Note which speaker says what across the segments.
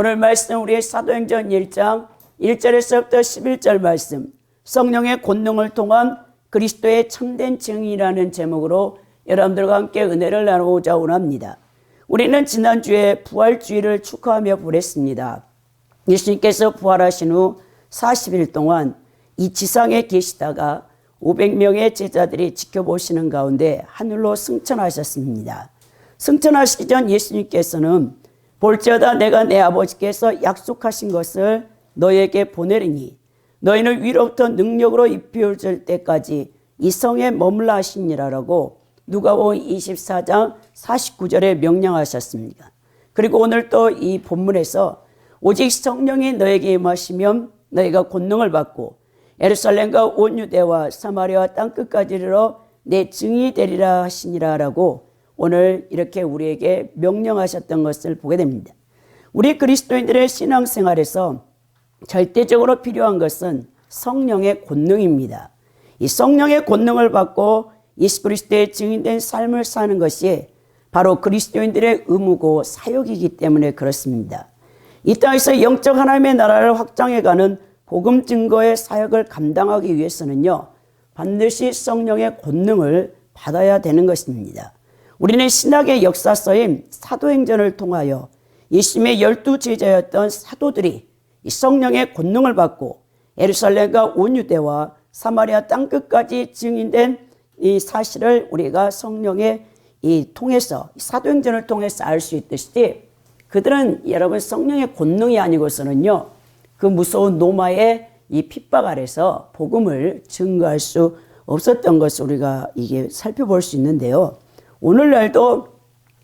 Speaker 1: 오늘 말씀 우리의 사도행전 1장 1절에서부터 11절 말씀, 성령의 권능을 통한 그리스도의 참된 증인이라는 제목으로 여러분들과 함께 은혜를 나누고자 원합니다. 우리는 지난주에 부활주의를 축하하며 보냈습니다. 예수님께서 부활하신 후 40일 동안 이 지상에 계시다가 500명의 제자들이 지켜보시는 가운데 하늘로 승천하셨습니다. 승천하시기 전 예수님께서는 볼지어다 내가 내 아버지께서 약속하신 것을 너에게 보내리니 너희는 위로부터 능력으로 입혀질 때까지 이 성에 머물라 하시니라라고 누가복음 24장 49절에 명령하셨습니다. 그리고 오늘 또 이 본문에서 오직 성령이 너에게 임하시면 너희가 권능을 받고 예루살렘과 온 유대와 사마리아와 땅끝까지 이르러 내 증인이 되리라 하시니라라고 오늘 이렇게 우리에게 명령하셨던 것을 보게 됩니다. 우리 그리스도인들의 신앙생활에서 절대적으로 필요한 것은 성령의 권능입니다. 이 성령의 권능을 받고 예수 그리스도의 증인된 삶을 사는 것이 바로 그리스도인들의 의무고 사역이기 때문에 그렇습니다. 이 땅에서 영적 하나님의 나라를 확장해가는 복음 증거의 사역을 감당하기 위해서는요, 반드시 성령의 권능을 받아야 되는 것입니다. 우리는 신학의 역사서인 사도행전을 통하여 예수님의 12 제자였던 사도들이 이 성령의 권능을 받고 예루살렘과 온 유대와 사마리아 땅끝까지 증인된 이 사실을 우리가 성령의 통해서 사도행전을 통해서 알 수 있듯이 그들은 여러분 성령의 권능이 아니고서는요 그 무서운 로마의 이 핍박 아래서 복음을 증거할 수 없었던 것을 우리가 이게 살펴볼 수 있는데요. 오늘날도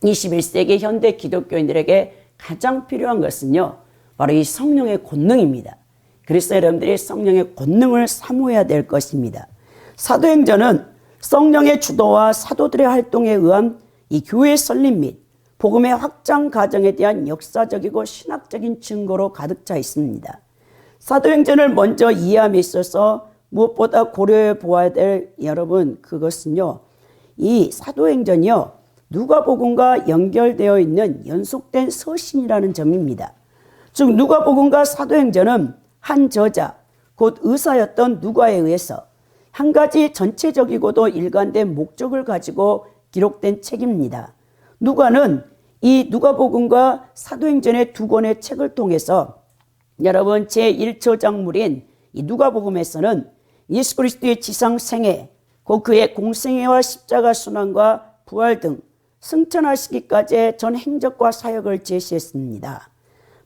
Speaker 1: 21세기 현대 기독교인들에게 가장 필요한 것은요 바로 이 성령의 권능입니다. 그래서 여러분들이 성령의 권능을 사모해야 될 것입니다. 사도행전은 성령의 주도와 사도들의 활동에 의한 이 교회 설립 및 복음의 확장 과정에 대한 역사적이고 신학적인 증거로 가득 차 있습니다. 사도행전을 먼저 이해함에 있어서 무엇보다 고려해 보아야 될 여러분 그것은요. 이 사도행전이요. 누가복음과 연결되어 있는 연속된 서신이라는 점입니다. 즉 누가복음과 사도행전은 한 저자 곧 의사였던 누가에 의해서 한 가지 전체적이고도 일관된 목적을 가지고 기록된 책입니다. 누가는 이 누가복음과 사도행전의 두 권의 책을 통해서 여러분 제1저작물인 이 누가복음에서는 예수 그리스도의 지상 생애, 곧 그의 공생애와 십자가 순환과 부활 등 승천하시기까지의 전 행적과 사역을 제시했습니다.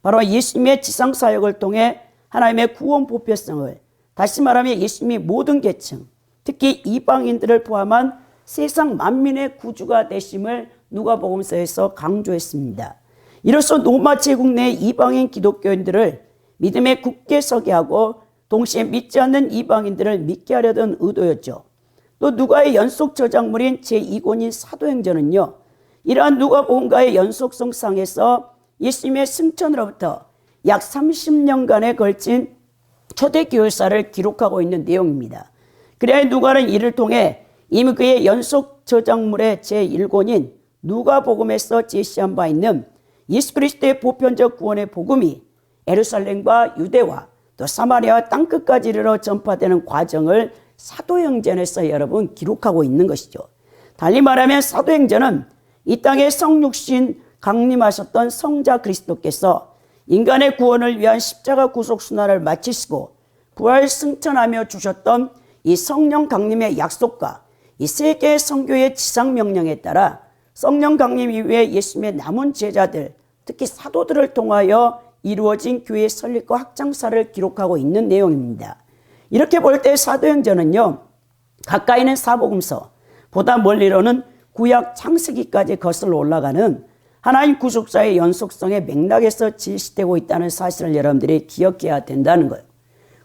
Speaker 1: 바로 예수님의 지상 사역을 통해 하나님의 구원 보편성을, 다시 말하면 예수님이 모든 계층, 특히 이방인들을 포함한 세상 만민의 구주가 되심을 누가복음서에서 강조했습니다. 이로써 로마 제국 내 이방인 기독교인들을 믿음에 굳게 서게 하고 동시에 믿지 않는 이방인들을 믿게 하려던 의도였죠. 또 누가의 연속 저작물인 제2권인 사도행전은요. 이러한 누가복음과의 연속성상에서 예수님의 승천으로부터 약 30년간에 걸친 초대교회사를 기록하고 있는 내용입니다. 그래야 누가는 이를 통해 이미 그의 연속 저작물의 제1권인 누가복음에서 제시한 바 있는 예수 그리스도의 보편적 구원의 복음이 예루살렘과 유대와 또 사마리아 땅끝까지 이르러 전파되는 과정을 사도행전에서 여러분 기록하고 있는 것이죠. 달리 말하면 사도행전은 이 땅에 성육신 강림하셨던 성자 그리스도께서 인간의 구원을 위한 십자가 구속 순환을 마치시고 부활 승천하며 주셨던 이 성령 강림의 약속과 이 세계 선교의 지상 명령에 따라 성령 강림 이후에 예수님의 남은 제자들, 특히 사도들을 통하여 이루어진 교회 설립과 확장사를 기록하고 있는 내용입니다. 이렇게 볼 때 사도행전은요, 가까이는 사복음서, 보다 멀리로는 구약 창세기까지 거슬러 올라가는 하나님 구속사의 연속성의 맥락에서 제시되고 있다는 사실을 여러분들이 기억해야 된다는 거예요.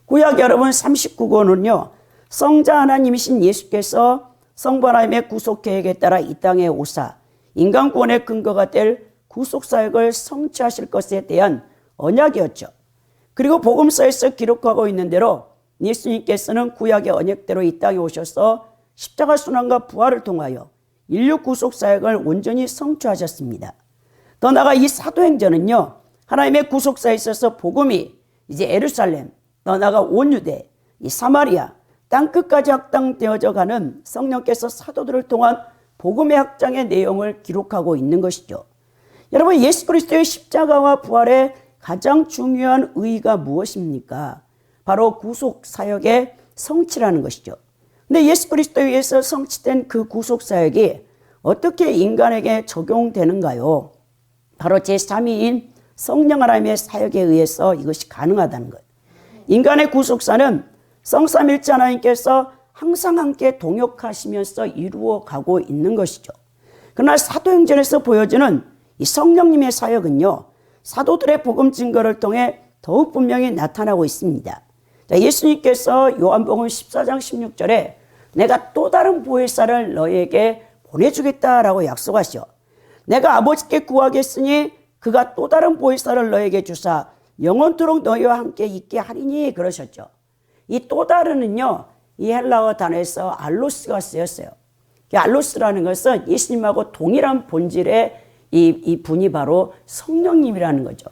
Speaker 1: 구약 여러분 39권은요, 성자 하나님이신 예수께서 성부 하나님의 구속 계획에 따라 이 땅에 오사 인간 구원의 근거가 될 구속사역을 성취하실 것에 대한 언약이었죠. 그리고 복음서에서 기록하고 있는 대로 예수님께서는 구약의 언약대로 이 땅에 오셔서 십자가 순환과 부활을 통하여 인류 구속사역을 온전히 성취하셨습니다. 더 나아가 이 사도행전은요, 하나님의 구속사에 있어서 복음이 이제 예루살렘, 더 나아가 온 유대, 이 사마리아, 땅끝까지 확장되어져 가는 성령께서 사도들을 통한 복음의 확장의 내용을 기록하고 있는 것이죠. 여러분, 예수 그리스도의 십자가와 부활의 가장 중요한 의의가 무엇입니까? 바로 구속 사역의 성취라는 것이죠. 근데 예수 그리스도에 의해서 성취된 그 구속 사역이 어떻게 인간에게 적용되는가요? 바로 제3위인 성령 하나님의 사역에 의해서 이것이 가능하다는 거예요. 인간의 구속사는 성삼일체 하나님께서 항상 함께 동역하시면서 이루어가고 있는 것이죠. 그러나 사도행전에서 보여지는 이 성령님의 사역은요, 사도들의 복음 증거를 통해 더욱 분명히 나타나고 있습니다. 자, 예수님께서 요한복음 14장 16절에 내가 또 다른 보혜사를 너희에게 보내주겠다라고 약속하시오. 내가 아버지께 구하겠으니 그가 또 다른 보혜사를 너희에게 주사 영원토록 너희와 함께 있게 하리니 그러셨죠. 이 또 다른은요, 이 헬라어 단어에서 알로스가 쓰였어요. 알로스라는 것은 예수님하고 동일한 본질의 이 분이 바로 성령님이라는 거죠.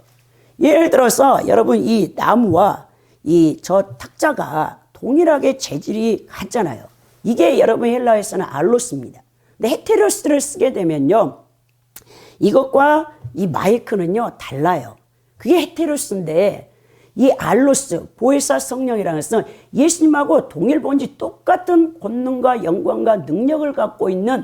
Speaker 1: 예를 들어서 여러분, 이 나무와 이 저 탁자가 동일하게 재질이 같잖아요. 이게 여러분 헬라어에서는 알로스입니다. 근데 헤테로스를 쓰게 되면요, 이것과 이 마이크는요 달라요. 그게 헤테로스인데 이 알로스, 보혜사 성령이라는 것은 예수님하고 동일 본질 똑같은 권능과 영광과 능력을 갖고 있는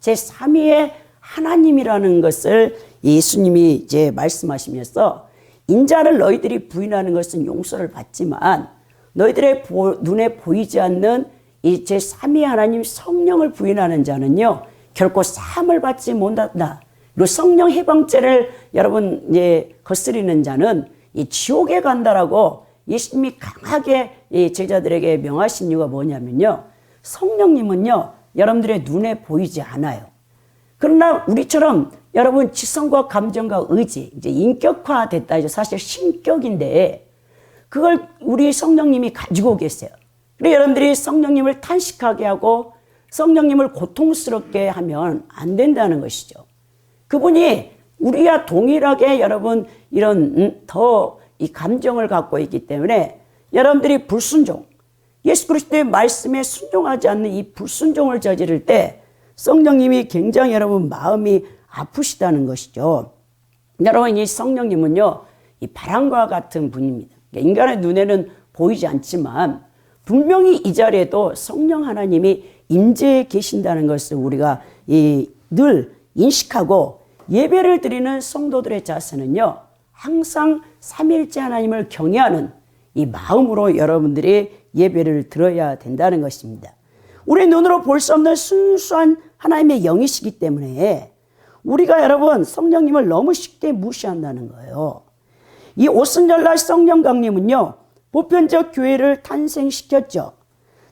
Speaker 1: 제3위의 하나님이라는 것을 예수님이 이제 말씀하시면서 인자를 너희들이 부인하는 것은 용서를 받지만 너희들의 눈에 보이지 않는 이 제3위 하나님 성령을 부인하는 자는요 결코 사함을 받지 못한다. 그리고 성령 해방죄를 여러분 이제 거스리는 자는 이 지옥에 간다라고 예수님이 강하게 이 제자들에게 명하신 이유가 뭐냐면요, 성령님은요 여러분들의 눈에 보이지 않아요. 그러나 우리처럼 여러분 지성과 감정과 의지, 이제 인격화됐다. 이제 사실 신격인데 그걸 우리 성령님이 가지고 계세요. 그래서 여러분들이 성령님을 탄식하게 하고 성령님을 고통스럽게 하면 안 된다는 것이죠. 그분이 우리와 동일하게 여러분 이런 더 이 감정을 갖고 있기 때문에 여러분들이 불순종, 예수 그리스도의 말씀에 순종하지 않는 이 불순종을 저지를 때 성령님이 굉장히 여러분 마음이 아프시다는 것이죠. 여러분 이 성령님은요 이 바람과 같은 분입니다. 인간의 눈에는 보이지 않지만 분명히 이 자리에도 성령 하나님이 임재해 계신다는 것을 우리가 늘 인식하고 예배를 드리는 성도들의 자세는요 항상 삼일째 하나님을 경외하는 이 마음으로 여러분들이 예배를 드려야 된다는 것입니다. 우리 눈으로 볼 수 없는 순수한 하나님의 영이시기 때문에 우리가 여러분 성령님을 너무 쉽게 무시한다는 거예요. 이 오순절날 성령 강림은요 보편적 교회를 탄생시켰죠.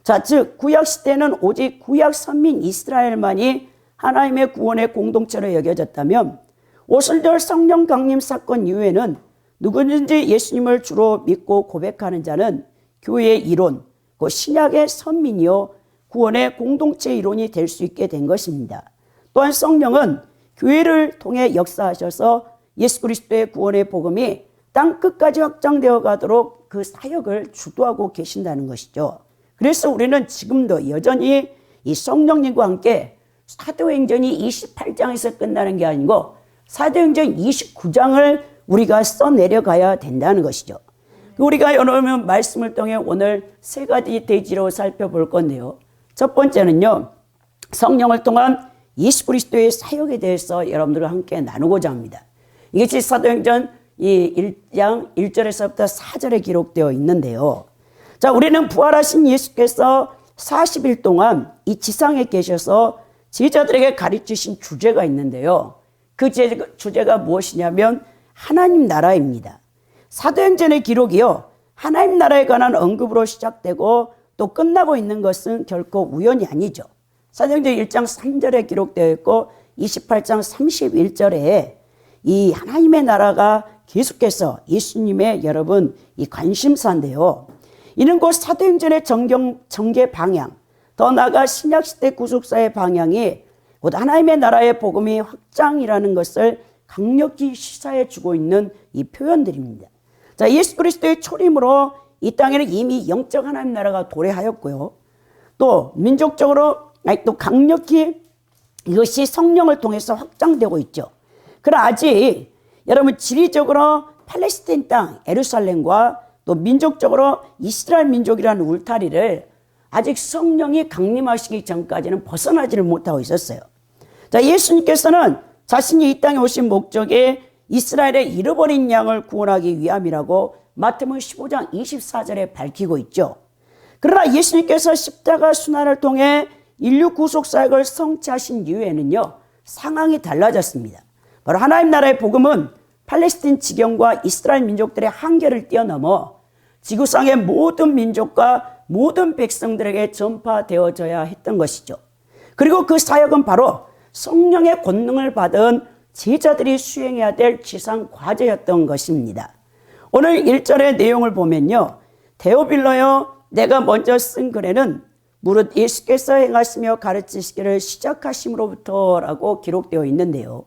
Speaker 1: 자, 즉 구약 시대는 오직 구약 선민 이스라엘만이 하나님의 구원의 공동체로 여겨졌다면 오순절 성령 강림 사건 이후에는 누구든지 예수님을 주로 믿고 고백하는 자는 교회의 이론, 그 신약의 선민이요 구원의 공동체 이론이 될 수 있게 된 것입니다. 또한 성령은 교회를 통해 역사하셔서 예수 그리스도의 구원의 복음이 땅끝까지 확장되어 가도록 그 사역을 주도하고 계신다는 것이죠. 그래서 우리는 지금도 여전히 이 성령님과 함께 사도행전이 28장에서 끝나는 게 아니고 사도행전 29장을 우리가 써내려가야 된다는 것이죠. 우리가 여러분 말씀을 통해 오늘 세 가지 대지로 살펴볼 건데요. 첫 번째는요, 성령을 통한 예수 그리스도의 사역에 대해서 여러분들과 함께 나누고자 합니다. 이것이 사도행전 1장 1절에서부터 4절에 기록되어 있는데요. 자, 우리는 부활하신 예수께서 40일 동안 이 지상에 계셔서 제자들에게 가르치신 주제가 있는데요. 그 주제가 무엇이냐면 하나님 나라입니다. 사도행전의 기록이요, 하나님 나라에 관한 언급으로 시작되고 또 끝나고 있는 것은 결코 우연이 아니죠. 사도행전 1장 3절에 기록되어 있고 28장 31절에 이 하나님의 나라가 계속해서 예수님의 여러분 이 관심사인데요. 이는 곧 사도행전의 전개 방향, 더 나아가 신약시대 구속사의 방향이 곧 하나님의 나라의 복음이 확장이라는 것을 강력히 시사해 주고 있는 이 표현들입니다. 자, 예수 그리스도의 초림으로 이 땅에는 이미 영적 하나님 나라가 도래하였고요. 또 민족적으로 또 강력히 이것이 성령을 통해서 확장되고 있죠. 그러나 아직 여러분 지리적으로 팔레스타인 땅 예루살렘과 또 민족적으로 이스라엘 민족이라는 울타리를 아직 성령이 강림하시기 전까지는 벗어나지를 못하고 있었어요. 자, 예수님께서는 자신이 이 땅에 오신 목적이 이스라엘의 잃어버린 양을 구원하기 위함이라고 마태복음 15장 24절에 밝히고 있죠. 그러나 예수님께서 십자가 순환을 통해 인류 구속 사역을 성취하신 이후에는요, 상황이 달라졌습니다. 바로 하나님 나라의 복음은 팔레스틴 지경과 이스라엘 민족들의 한계를 뛰어넘어 지구상의 모든 민족과 모든 백성들에게 전파되어져야 했던 것이죠. 그리고 그 사역은 바로 성령의 권능을 받은 제자들이 수행해야 될 지상 과제였던 것입니다. 오늘 1절의 내용을 보면요, 데오빌로여 내가 먼저 쓴 글에는 무릇 예수께서 행하시며 가르치시기를 시작하심으로부터라고 기록되어 있는데요,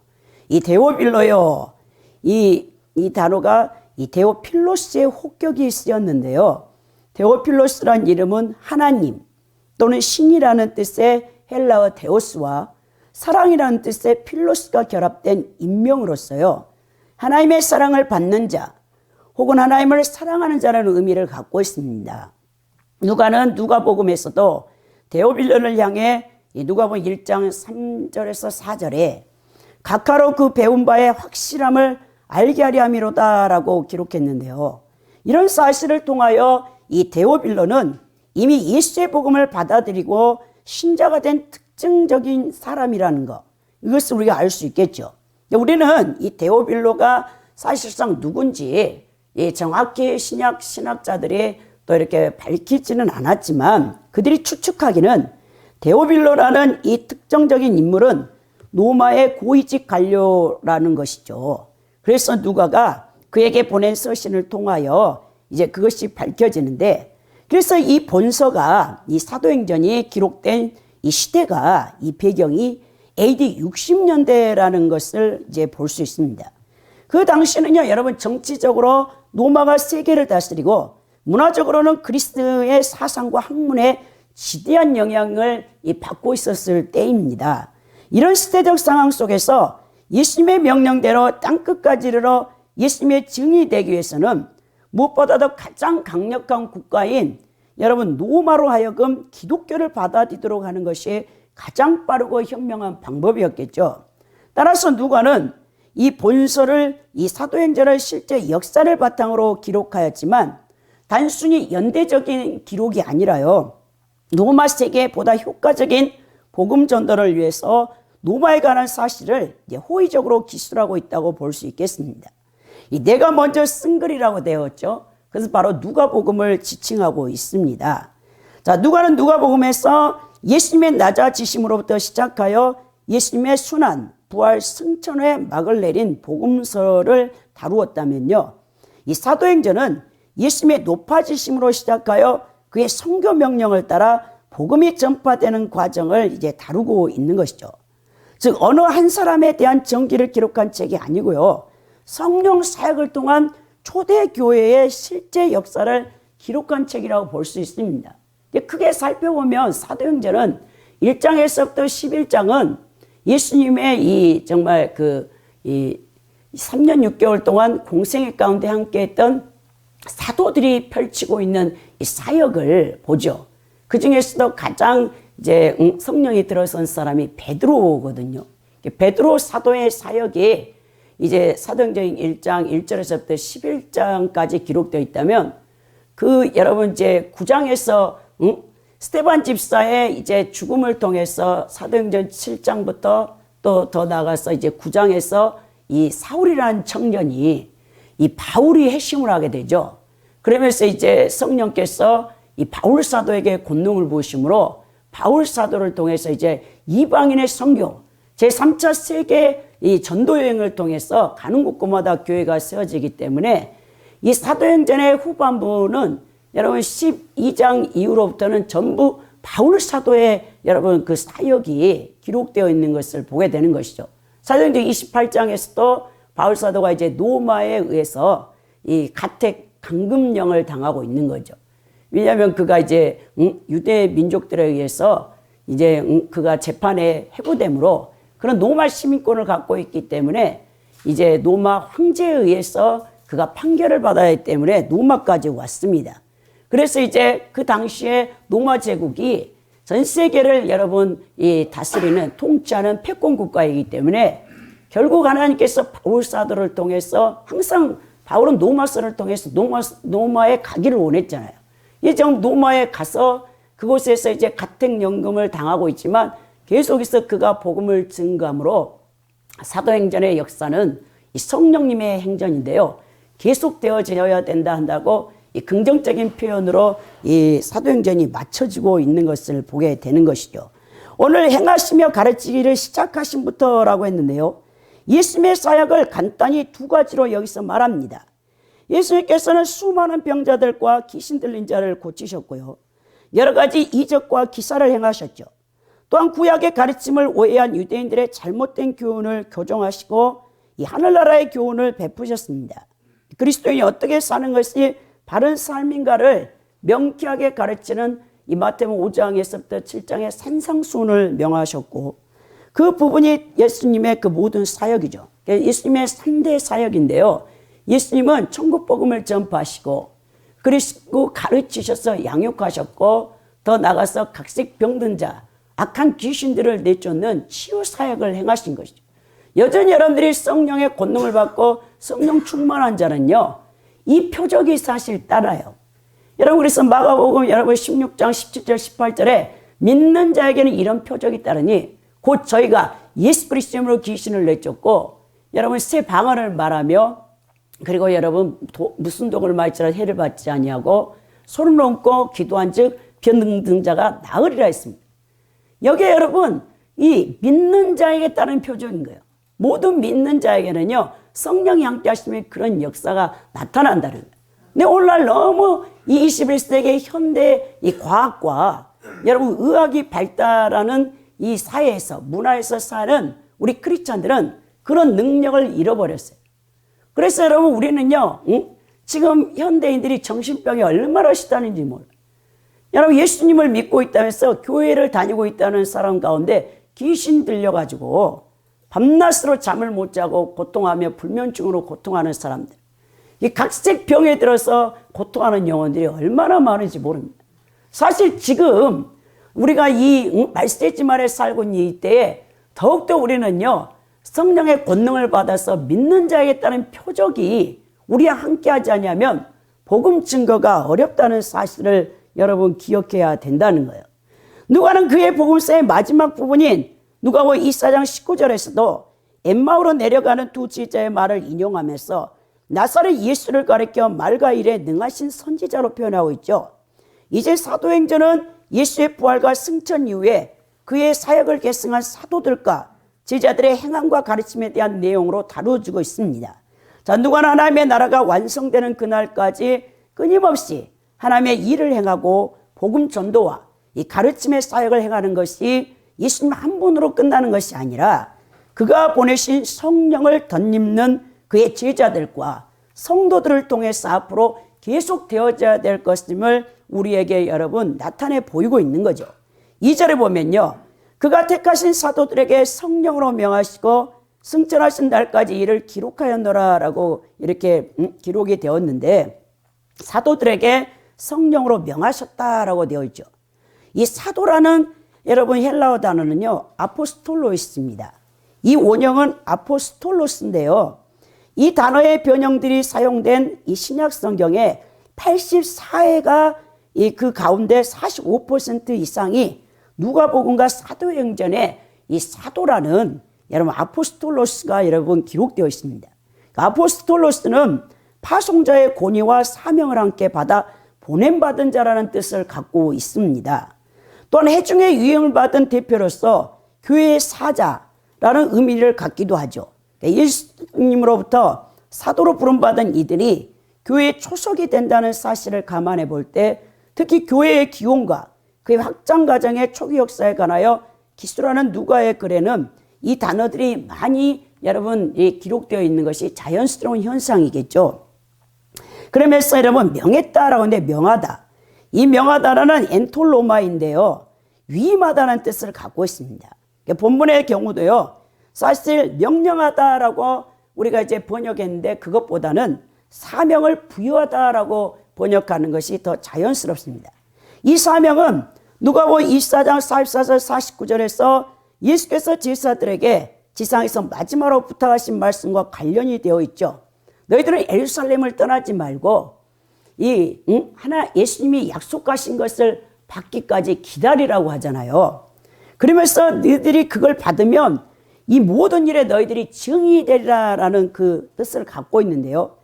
Speaker 1: 이 데오빌로여 이 단어가 이 데오필로스의 혹격이 쓰였는데요, 데오필로스란 이름은 하나님 또는 신이라는 뜻의 헬라어 데오스와 사랑이라는 뜻의 필로스가 결합된 인명으로서요, 하나님의 사랑을 받는 자 혹은 하나님을 사랑하는 자라는 의미를 갖고 있습니다. 누가는 누가복음에서도 데오빌로를 향해 누가복음 1장 3절에서 4절에 각하로 그 배운 바의 확실함을 알게 하려 함이로다라고 기록했는데요, 이런 사실을 통하여 이 데오빌로는 이미 예수의 복음을 받아들이고 신자가 된 특징적인 사람이라는 것, 이것을 우리가 알 수 있겠죠. 우리는 이 데오빌로가 사실상 누군지 정확히 신학자들이 또 이렇게 밝히지는 않았지만 그들이 추측하기는 데오빌로라는 이 특정적인 인물은 로마의 고위직 관료라는 것이죠. 그래서 누가가 그에게 보낸 서신을 통하여 이제 그것이 밝혀지는데, 그래서 이 본서가 이 사도행전이 기록된 이 시대가 이 배경이 AD 60년대라는 것을 이제 볼 수 있습니다. 그 당시는요, 여러분 정치적으로 로마가 세계를 다스리고 문화적으로는 그리스도의 사상과 학문에 지대한 영향을 받고 있었을 때입니다. 이런 시대적 상황 속에서 예수님의 명령대로 땅끝까지 이르러 예수님의 증인이 되기 위해서는 무엇보다도 가장 강력한 국가인 여러분 로마로 하여금 기독교를 받아들이도록 하는 것이 가장 빠르고 현명한 방법이었겠죠. 따라서 누가는 이 본서를 이 사도행전을 실제 역사를 바탕으로 기록하였지만 단순히 연대적인 기록이 아니라요, 로마 세계에 보다 효과적인 복음 전도를 위해서 로마에 관한 사실을 이제 호의적으로 기술하고 있다고 볼 수 있겠습니다. 이 내가 먼저 쓴 글이라고 되었죠. 그래서 바로 누가복음을 지칭하고 있습니다. 자, 누가는 누가복음에서 예수님의 낮아지심으로부터 시작하여 예수님의 순환, 부활, 승천의 막을 내린 복음서를 다루었다면요, 이 사도행전은 예수님의 높아지심으로 시작하여 그의 선교 명령을 따라 복음이 전파되는 과정을 이제 다루고 있는 것이죠. 즉 어느 한 사람에 대한 전기를 기록한 책이 아니고요, 성령 사역을 통한 초대 교회의 실제 역사를 기록한 책이라고 볼 수 있습니다. 크게 살펴보면 사도행전은 1장에서부터 11장은 예수님의 이 정말 이 3년 6개월 동안 공생애 가운데 함께했던 사도들이 펼치고 있는 이 사역을 보죠. 그 중에서도 가장 이제 성령이 들어선 사람이 베드로거든요. 베드로 사도의 사역이 이제 사도행전 1장 1절에서부터 11장까지 기록되어 있다면 그 여러분 이제 9장에서 스데반 집사의 이제 죽음을 통해서 사도행전 7장부터 또 더 나아가서 이제 9장에서 이 사울이라는 청년이 이 바울이 회심을 하게 되죠. 그러면서 이제 성령께서 이 바울 사도에게 권능을 부으심으로 바울 사도를 통해서 이제 이방인의 선교, 제3차 세계 이 전도 여행을 통해서 가는 곳곳마다 교회가 세워지기 때문에 이 사도행전의 후반부는 여러분 12장 이후로부터는 전부 바울 사도의 여러분 그 사역이 기록되어 있는 것을 보게 되는 것이죠. 사도행전 28장에서도 바울 사도가 이제 로마에 의해서 이 가택 감금령을 당하고 있는 거죠. 왜냐하면 그가 이제 유대 민족들에 의해서 이제 그가 재판에 회부됨으로 그런 로마 시민권을 갖고 있기 때문에 이제 로마 황제에 의해서 그가 판결을 받아야 하기 때문에 로마까지 왔습니다. 그래서 이제 그 당시에 로마 제국이 전 세계를 여러분 이 다스리는 통치하는 패권 국가이기 때문에 결국 하나님께서 바울 사도를 통해서 항상 바울은 로마서를 통해서 로마에 가기를 원했잖아요. 이제 지금 로마에 가서 그곳에서 이제 가택연금을 당하고 있지만 계속해서 그가 복음을 증거함으로 사도행전의 역사는 이 성령님의 행전인데요. 계속되어져야 된다 한다고 이 긍정적인 표현으로 이 사도행전이 맞춰지고 있는 것을 보게 되는 것이죠. 오늘 행하시며 가르치기를 시작하신부터라고 했는데요. 예수님의 사역을 간단히 두 가지로 여기서 말합니다. 예수님께서는 수많은 병자들과 귀신 들린 자를 고치셨고요. 여러 가지 이적과 기사를 행하셨죠. 또한 구약의 가르침을 오해한 유대인들의 잘못된 교훈을 교정하시고 이 하늘나라의 교훈을 베푸셨습니다. 그리스도인이 어떻게 사는 것이 바른 삶인가를 명쾌하게 가르치는 이 마태복음 5장에서부터 7장의 산상수훈을 명하셨고 그 부분이 예수님의 그 모든 사역이죠. 예수님의 3대 사역인데요. 예수님은 천국 복음을 전파하시고 그리고 가르치셔서 양육하셨고 더 나가서 각색 병든 자, 악한 귀신들을 내쫓는 치유 사역을 행하신 것이죠. 여전히 여러분들이 성령의 권능을 받고 성령 충만한 자는요. 이 표적이 사실 따라요. 여러분 그래서 마가복음 여러분 16장 17절 18절에 믿는 자에게는 이런 표적이 따르니 곧 저희가 예수 그리스도 이름으로 귀신을 내쫓고 여러분 새 방언을 말하며 그리고 여러분 무슨 독을 마실지라도 해를 받지 아니하고 소름 넘고 기도한즉 병든 자가 나으리라 했습니다. 여기에 여러분 이 믿는 자에게 따른 표적인 거예요. 모든 믿는 자에게는요 성령이 함께 하시면 그런 역사가 나타난다는 거예요. 근데 오늘날 너무 이 21세기 현대 이 과학과 여러분 의학이 발달하는 이 사회에서 문화에서 사는 우리 크리스찬들은 그런 능력을 잃어버렸어요. 그래서 여러분 우리는요 지금 현대인들이 정신병이 얼마나 시다는지 몰라요. 여러분 예수님을 믿고 있다면서 교회를 다니고 있다는 사람 가운데 귀신 들려가지고 밤낮으로 잠을 못 자고 고통하며 불면증으로 고통하는 사람들, 이 각색 병에 들어서 고통하는 영혼들이 얼마나 많은지 모릅니다. 사실 지금 우리가 이 말세지말에 살고 있는 이때에 더욱더 우리는요 성령의 권능을 받아서 믿는 자에게 따른 표적이 우리와 함께하지 않으면 복음 증거가 어렵다는 사실을 여러분 기억해야 된다는 거예요. 누가는 그의 복음서의 마지막 부분인 누가복음 24장 19절에서도 엠마오로 내려가는 두 지자의 말을 인용하면서 나사렛 예수를 가리켜 말과 일에 능하신 선지자로 표현하고 있죠. 이제 사도행전은 예수의 부활과 승천 이후에 그의 사역을 계승한 사도들과 제자들의 행함과 가르침에 대한 내용으로 다루어지고 있습니다. 자, 누가는 하나님의 나라가 완성되는 그날까지 끊임없이 하나님의 일을 행하고 복음 전도와 이 가르침의 사역을 행하는 것이 예수님 한 분으로 끝나는 것이 아니라 그가 보내신 성령을 덧입는 그의 제자들과 성도들을 통해서 앞으로 계속 되어져야 될 것임을 우리에게 여러분 나타내 보이고 있는 거죠. 2절에 보면요. 그가 택하신 사도들에게 성령으로 명하시고 승천하신 날까지 이를 기록하였노라라고 이렇게 기록이 되었는데 사도들에게 성령으로 명하셨다라고 되어 있죠. 이 사도라는 여러분 헬라어 단어는요. 아포스톨로스입니다. 이 원형은 아포스톨로스인데요. 이 단어의 변형들이 사용된 이 신약 성경에 84회가 그 가운데 45% 이상이 누가복음과 사도행전에 이 사도라는 여러분 아포스톨로스가 여러분 기록되어 있습니다. 아포스톨로스는 파송자의 권위와 사명을 함께 받아 보냄받은 자라는 뜻을 갖고 있습니다. 또한 해중의 유형을 받은 대표로서 교회의 사자라는 의미를 갖기도 하죠. 예수님으로부터 사도로 부름받은 이들이 교회의 초석이 된다는 사실을 감안해 볼 때 특히 교회의 기원과 그의 확장 과정의 초기 역사에 관하여 기술하는 누가의 글에는 이 단어들이 많이 여러분 이 기록되어 있는 것이 자연스러운 현상이겠죠. 그러면서 여러분 명했다라고 하는데 명하다. 이 명하다라는 엔톨로마인데요. 위임하다는 뜻을 갖고 있습니다. 본문의 경우도요. 사실 명령하다라고 우리가 이제 번역했는데 그것보다는 사명을 부여하다라고 번역하는 것이 더 자연스럽습니다. 이 사명은 누가복음 24장 44절 49절에서 예수께서 제자들에게 지상에서 마지막으로 부탁하신 말씀과 관련이 되어 있죠. 너희들은 예루살렘을 떠나지 말고 하나 예수님이 약속하신 것을 받기까지 기다리라고 하잖아요. 그러면서 너희들이 그걸 받으면 이 모든 일에 너희들이 증인이 되리라라는 그 뜻을 갖고 있는데요.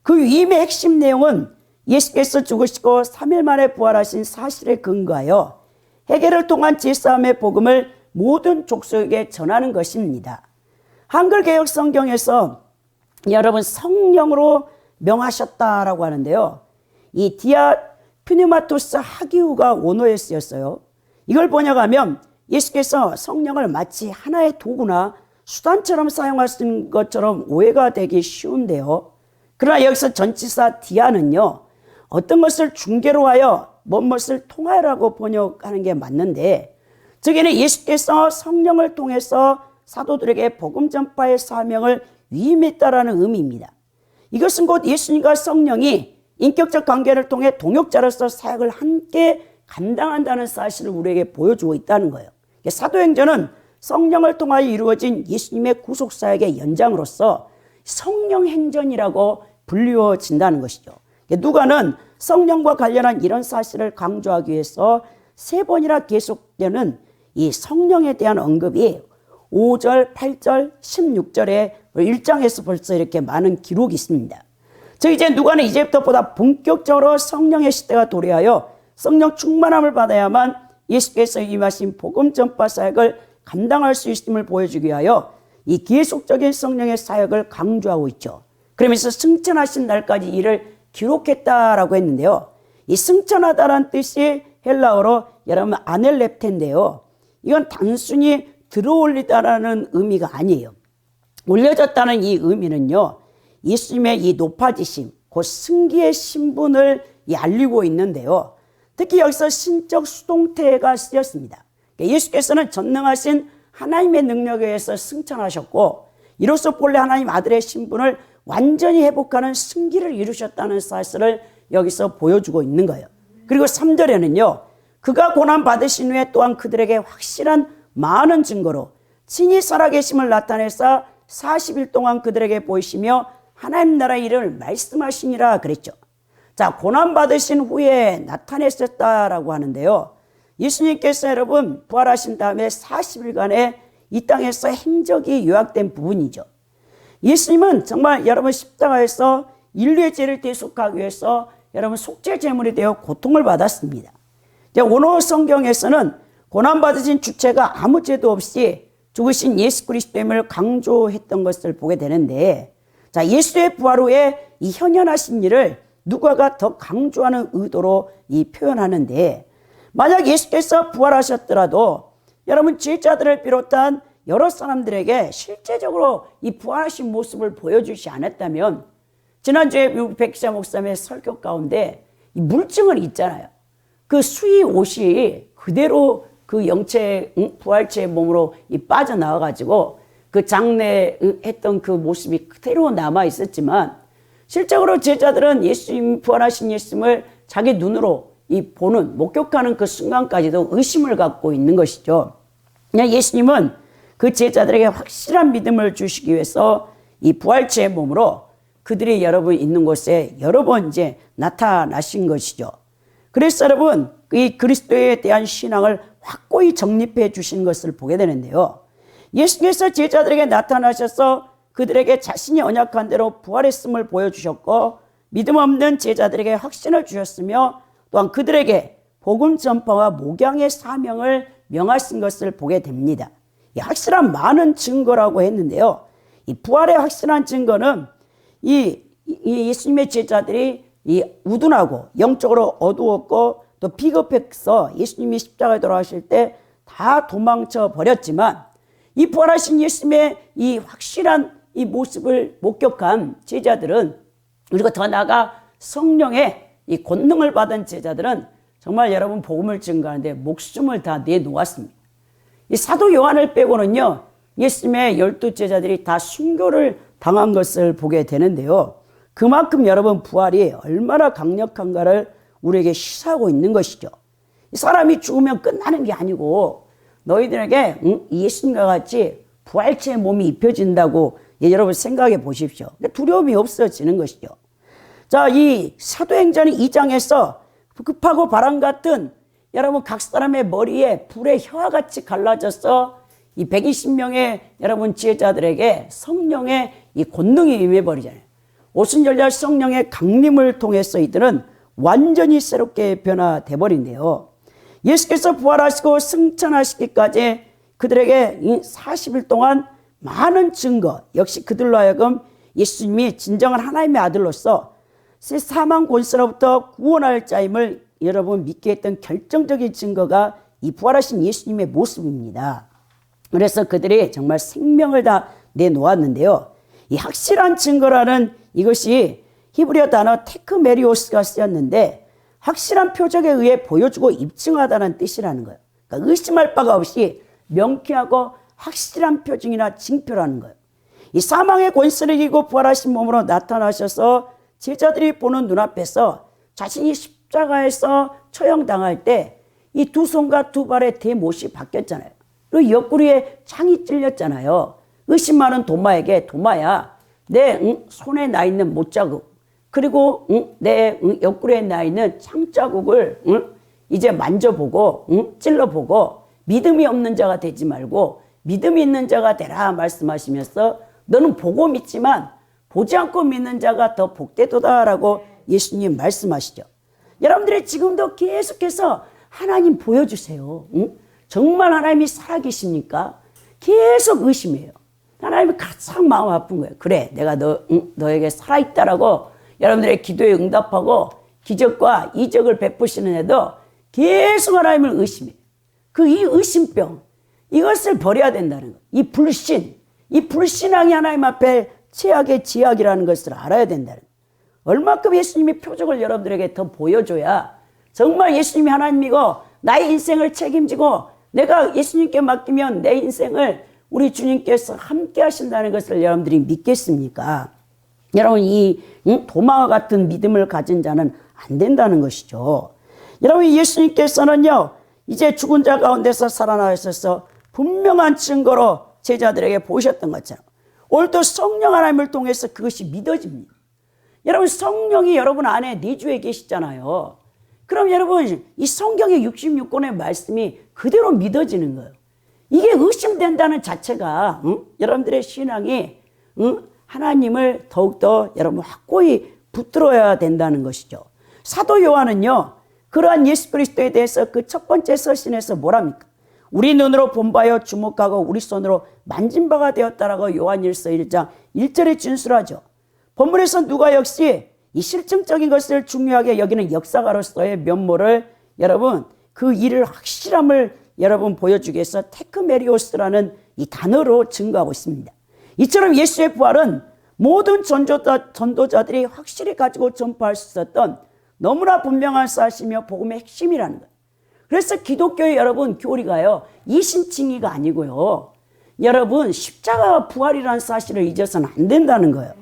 Speaker 1: 그 위임의 핵심 내용은 예수께서 죽으시고 3일 만에 부활하신 사실에 근거하여 회개를 통한 제사함의 복음을 모든 족속에게 전하는 것입니다. 한글 개역 성경에서 여러분 성령으로 명하셨다라고 하는데요. 이 디아 퓨니마토스 하기우가 원어에 쓰였어요. 이걸 번역하면 예수께서 성령을 마치 하나의 도구나 수단처럼 사용하신 것처럼 오해가 되기 쉬운데요. 그러나 여기서 전치사 디아는요. 어떤 것을 중개로 하여 무엇을 통하여라고 번역하는 게 맞는데 저기는 예수께서 성령을 통해서 사도들에게 복음 전파의 사명을 위임했다라는 의미입니다. 이것은 곧 예수님과 성령이 인격적 관계를 통해 동역자로서 사역을 함께 감당한다는 사실을 우리에게 보여주고 있다는 거예요. 사도행전은 성령을 통하여 이루어진 예수님의 구속사역의 연장으로서 성령행전이라고 불리워진다는 것이죠. 누가는 성령과 관련한 이런 사실을 강조하기 위해서 3번이나 계속되는 이 성령에 대한 언급이 5절, 8절, 16절에 1장에서 벌써 이렇게 많은 기록이 있습니다. 즉 이제 누가는 이제부터 보다 본격적으로 성령의 시대가 도래하여 성령 충만함을 받아야만 예수께서 임하신 복음 전파 사역을 감당할 수 있음을 보여주기 위하여 이 계속적인 성령의 사역을 강조하고 있죠. 그러면서 승천하신 날까지 이를 기록했다라고 했는데요. 이 승천하다라는 뜻이 헬라어로 여러분 아넬렙텐인데요. 이건 단순히 들어올리다라는 의미가 아니에요. 올려졌다는 이 의미는요. 예수님의 이 높아지심, 그 승기의 신분을 알리고 있는데요. 특히 여기서 신적 수동태가 쓰였습니다. 예수께서는 전능하신 하나님의 능력에 의해서 승천하셨고 이로써 본래 하나님 아들의 신분을 완전히 회복하는 승기를 이루셨다는 사실을 여기서 보여주고 있는 거예요. 그리고 3절에는요. 그가 고난 받으신 후에 또한 그들에게 확실한 많은 증거로 친히 살아계심을 나타내사 40일 동안 그들에게 보이시며 하나님 나라의 일을 말씀하시니라 그랬죠. 자, 고난 받으신 후에 나타냈었다라고 하는데요. 예수님께서 여러분 부활하신 다음에 40일간의 이 땅에서 행적이 요약된 부분이죠. 예수님은 정말 여러분 십자가에서 인류의 죄를 대속하기 위해서 여러분 속죄 제물이 되어 고통을 받았습니다. 원어 성경에서는 고난받으신 주체가 아무 죄도 없이 죽으신 예수 그리스도임을 강조했던 것을 보게 되는데 자, 예수의 부활 후에 이 현현하신 일을 누가가 더 강조하는 의도로 이 표현하는데 만약 예수께서 부활하셨더라도 여러분 제자들을 비롯한 여러 사람들에게 실제적으로 이 부활하신 모습을 보여주지 않았다면 지난주에 백기자 목사님의 설교 가운데 이 물증은 있잖아요. 그 수의 옷이 그대로 그 영체 부활체의 몸으로 이 빠져나와가지고 그 장례했던 그 모습이 그대로 남아 있었지만 실적으로 제자들은 예수님 부활하신 예수님을 자기 눈으로 이 보는 목격하는 그 순간까지도 의심을 갖고 있는 것이죠. 그냥 예수님은 그 제자들에게 확실한 믿음을 주시기 위해서 이 부활체의 몸으로 그들이 여러분 있는 곳에 여러 번 이제 나타나신 것이죠. 그래서 여러분 이 그리스도에 대한 신앙을 확고히 정립해 주신 것을 보게 되는데요. 예수께서 제자들에게 나타나셔서 그들에게 자신이 언약한 대로 부활했음을 보여주셨고 믿음 없는 제자들에게 확신을 주셨으며 또한 그들에게 복음 전파와 목양의 사명을 명하신 것을 보게 됩니다. 이 확실한 많은 증거라고 했는데요. 이 부활의 확실한 증거는 이 예수님의 제자들이 이 우둔하고 영적으로 어두웠고 또 비겁해서 예수님이 십자가에 돌아가실 때 다 도망쳐 버렸지만 이 부활하신 예수님의 이 확실한 이 모습을 목격한 제자들은, 그리고 더 나아가 성령의 이 권능을 받은 제자들은 정말 여러분 복음을 증거하는데 목숨을 다 내놓았습니다. 이 사도 요한을 빼고는요, 예수님의 12 제자들이 다 순교를 당한 것을 보게 되는데요. 그만큼 여러분 부활이 얼마나 강력한가를 우리에게 시사하고 있는 것이죠. 이 사람이 죽으면 끝나는 게 아니고 너희들에게 예수님과 같이 부활체의 몸이 입혀진다고 여러분 생각해 보십시오. 두려움이 없어지는 것이죠. 자, 이 사도행전 2장에서 급하고 바람 같은 여러분 각 사람의 머리에 불의 혀와 같이 갈라져서 이 120명의 여러분 지혜자들에게 성령의 이 권능이 임해버리잖아요. 오순절날 성령의 강림을 통해서 이들은 완전히 새롭게 변화돼 버린대요. 예수께서 부활하시고 승천하시기까지 그들에게 40일 동안 많은 증거, 역시 그들로 하여금 예수님이 진정한 하나님의 아들로서 사망 권세로부터 구원할 자임을 여러분 믿게 했던 결정적인 증거가 이 부활하신 예수님의 모습입니다. 그래서 그들이 정말 생명을 다 내놓았는데요. 이 확실한 증거라는 이것이 히브리어 단어 테크메리오스가 쓰였는데 확실한 표적에 의해 보여주고 입증하다는 뜻이라는 거예요. 그러니까 의심할 바가 없이 명쾌하고 확실한 표징이나 징표라는 거예요. 이 사망의 권세를 이기고 부활하신 몸으로 나타나셔서 제자들이 보는 눈앞에서 자신이 십자가에서 처형당할 때 이 두 손과 두 발의 대못이 바뀌었잖아요. 그리고 옆구리에 창이 찔렸잖아요. 의심 많은 도마에게 도마야, 내 손에 나 있는 못자국, 그리고 내 옆구리에 나 있는 창자국을 이제 만져보고 찔러보고 믿음이 없는 자가 되지 말고 믿음이 있는 자가 되라 말씀하시면서 너는 보고 믿지만 보지 않고 믿는 자가 더 복되도다라고 예수님 말씀하시죠. 여러분들이 지금도 계속해서 하나님 보여주세요. 정말 하나님이 살아계십니까? 계속 의심해요. 하나님이 가장 마음 아픈 거예요. 그래, 내가 너에게 살아있다라고 여러분들의 기도에 응답하고 기적과 이적을 베푸시는 애도 계속 하나님을 의심해요. 이 의심병, 이것을 버려야 된다는 거예요. 이 불신앙이 하나님 앞에 최악의 지악이라는 것을 알아야 된다는 거예요. 얼마큼 예수님이 표적을 여러분들에게 더 보여줘야 정말 예수님이 하나님이고 나의 인생을 책임지고 내가 예수님께 맡기면 내 인생을 우리 주님께서 함께 하신다는 것을 여러분들이 믿겠습니까? 여러분 이 도마와 같은 믿음을 가진 자는 안 된다는 것이죠. 여러분 예수님께서는요 이제 죽은 자 가운데서 살아나셔서 분명한 증거로 제자들에게 보셨던 것처럼 오늘도 성령 하나님을 통해서 그것이 믿어집니다. 여러분 성령이 여러분 안에 내주에 계시잖아요. 그럼 여러분 이 성경의 66권의 말씀이 그대로 믿어지는 거예요. 이게 의심된다는 자체가 여러분들의 신앙이 하나님을 더욱더 여러분 확고히 붙들어야 된다는 것이죠. 사도 요한은요 그러한 예수 그리스도에 대해서 그 첫 번째 서신에서 뭐랍니까? 우리 눈으로 본 바요 주목하고 우리 손으로 만진 바가 되었다라고 요한일서 1장 1절에 진술하죠. 본문에서 누가 역시 이 실증적인 것을 중요하게 여기는 역사가로서의 면모를 여러분 그 일을 확실함을 여러분 보여주기 위해서 테크메리오스라는 이 단어로 증거하고 있습니다. 이처럼 예수의 부활은 모든 전도자들이 확실히 가지고 전파할 수 있었던 너무나 분명한 사실이며 복음의 핵심이라는 거예요. 그래서 기독교의 여러분 교리가요 이신칭의가 아니고요 여러분 십자가와 부활이라는 사실을 잊어서는 안 된다는 거예요.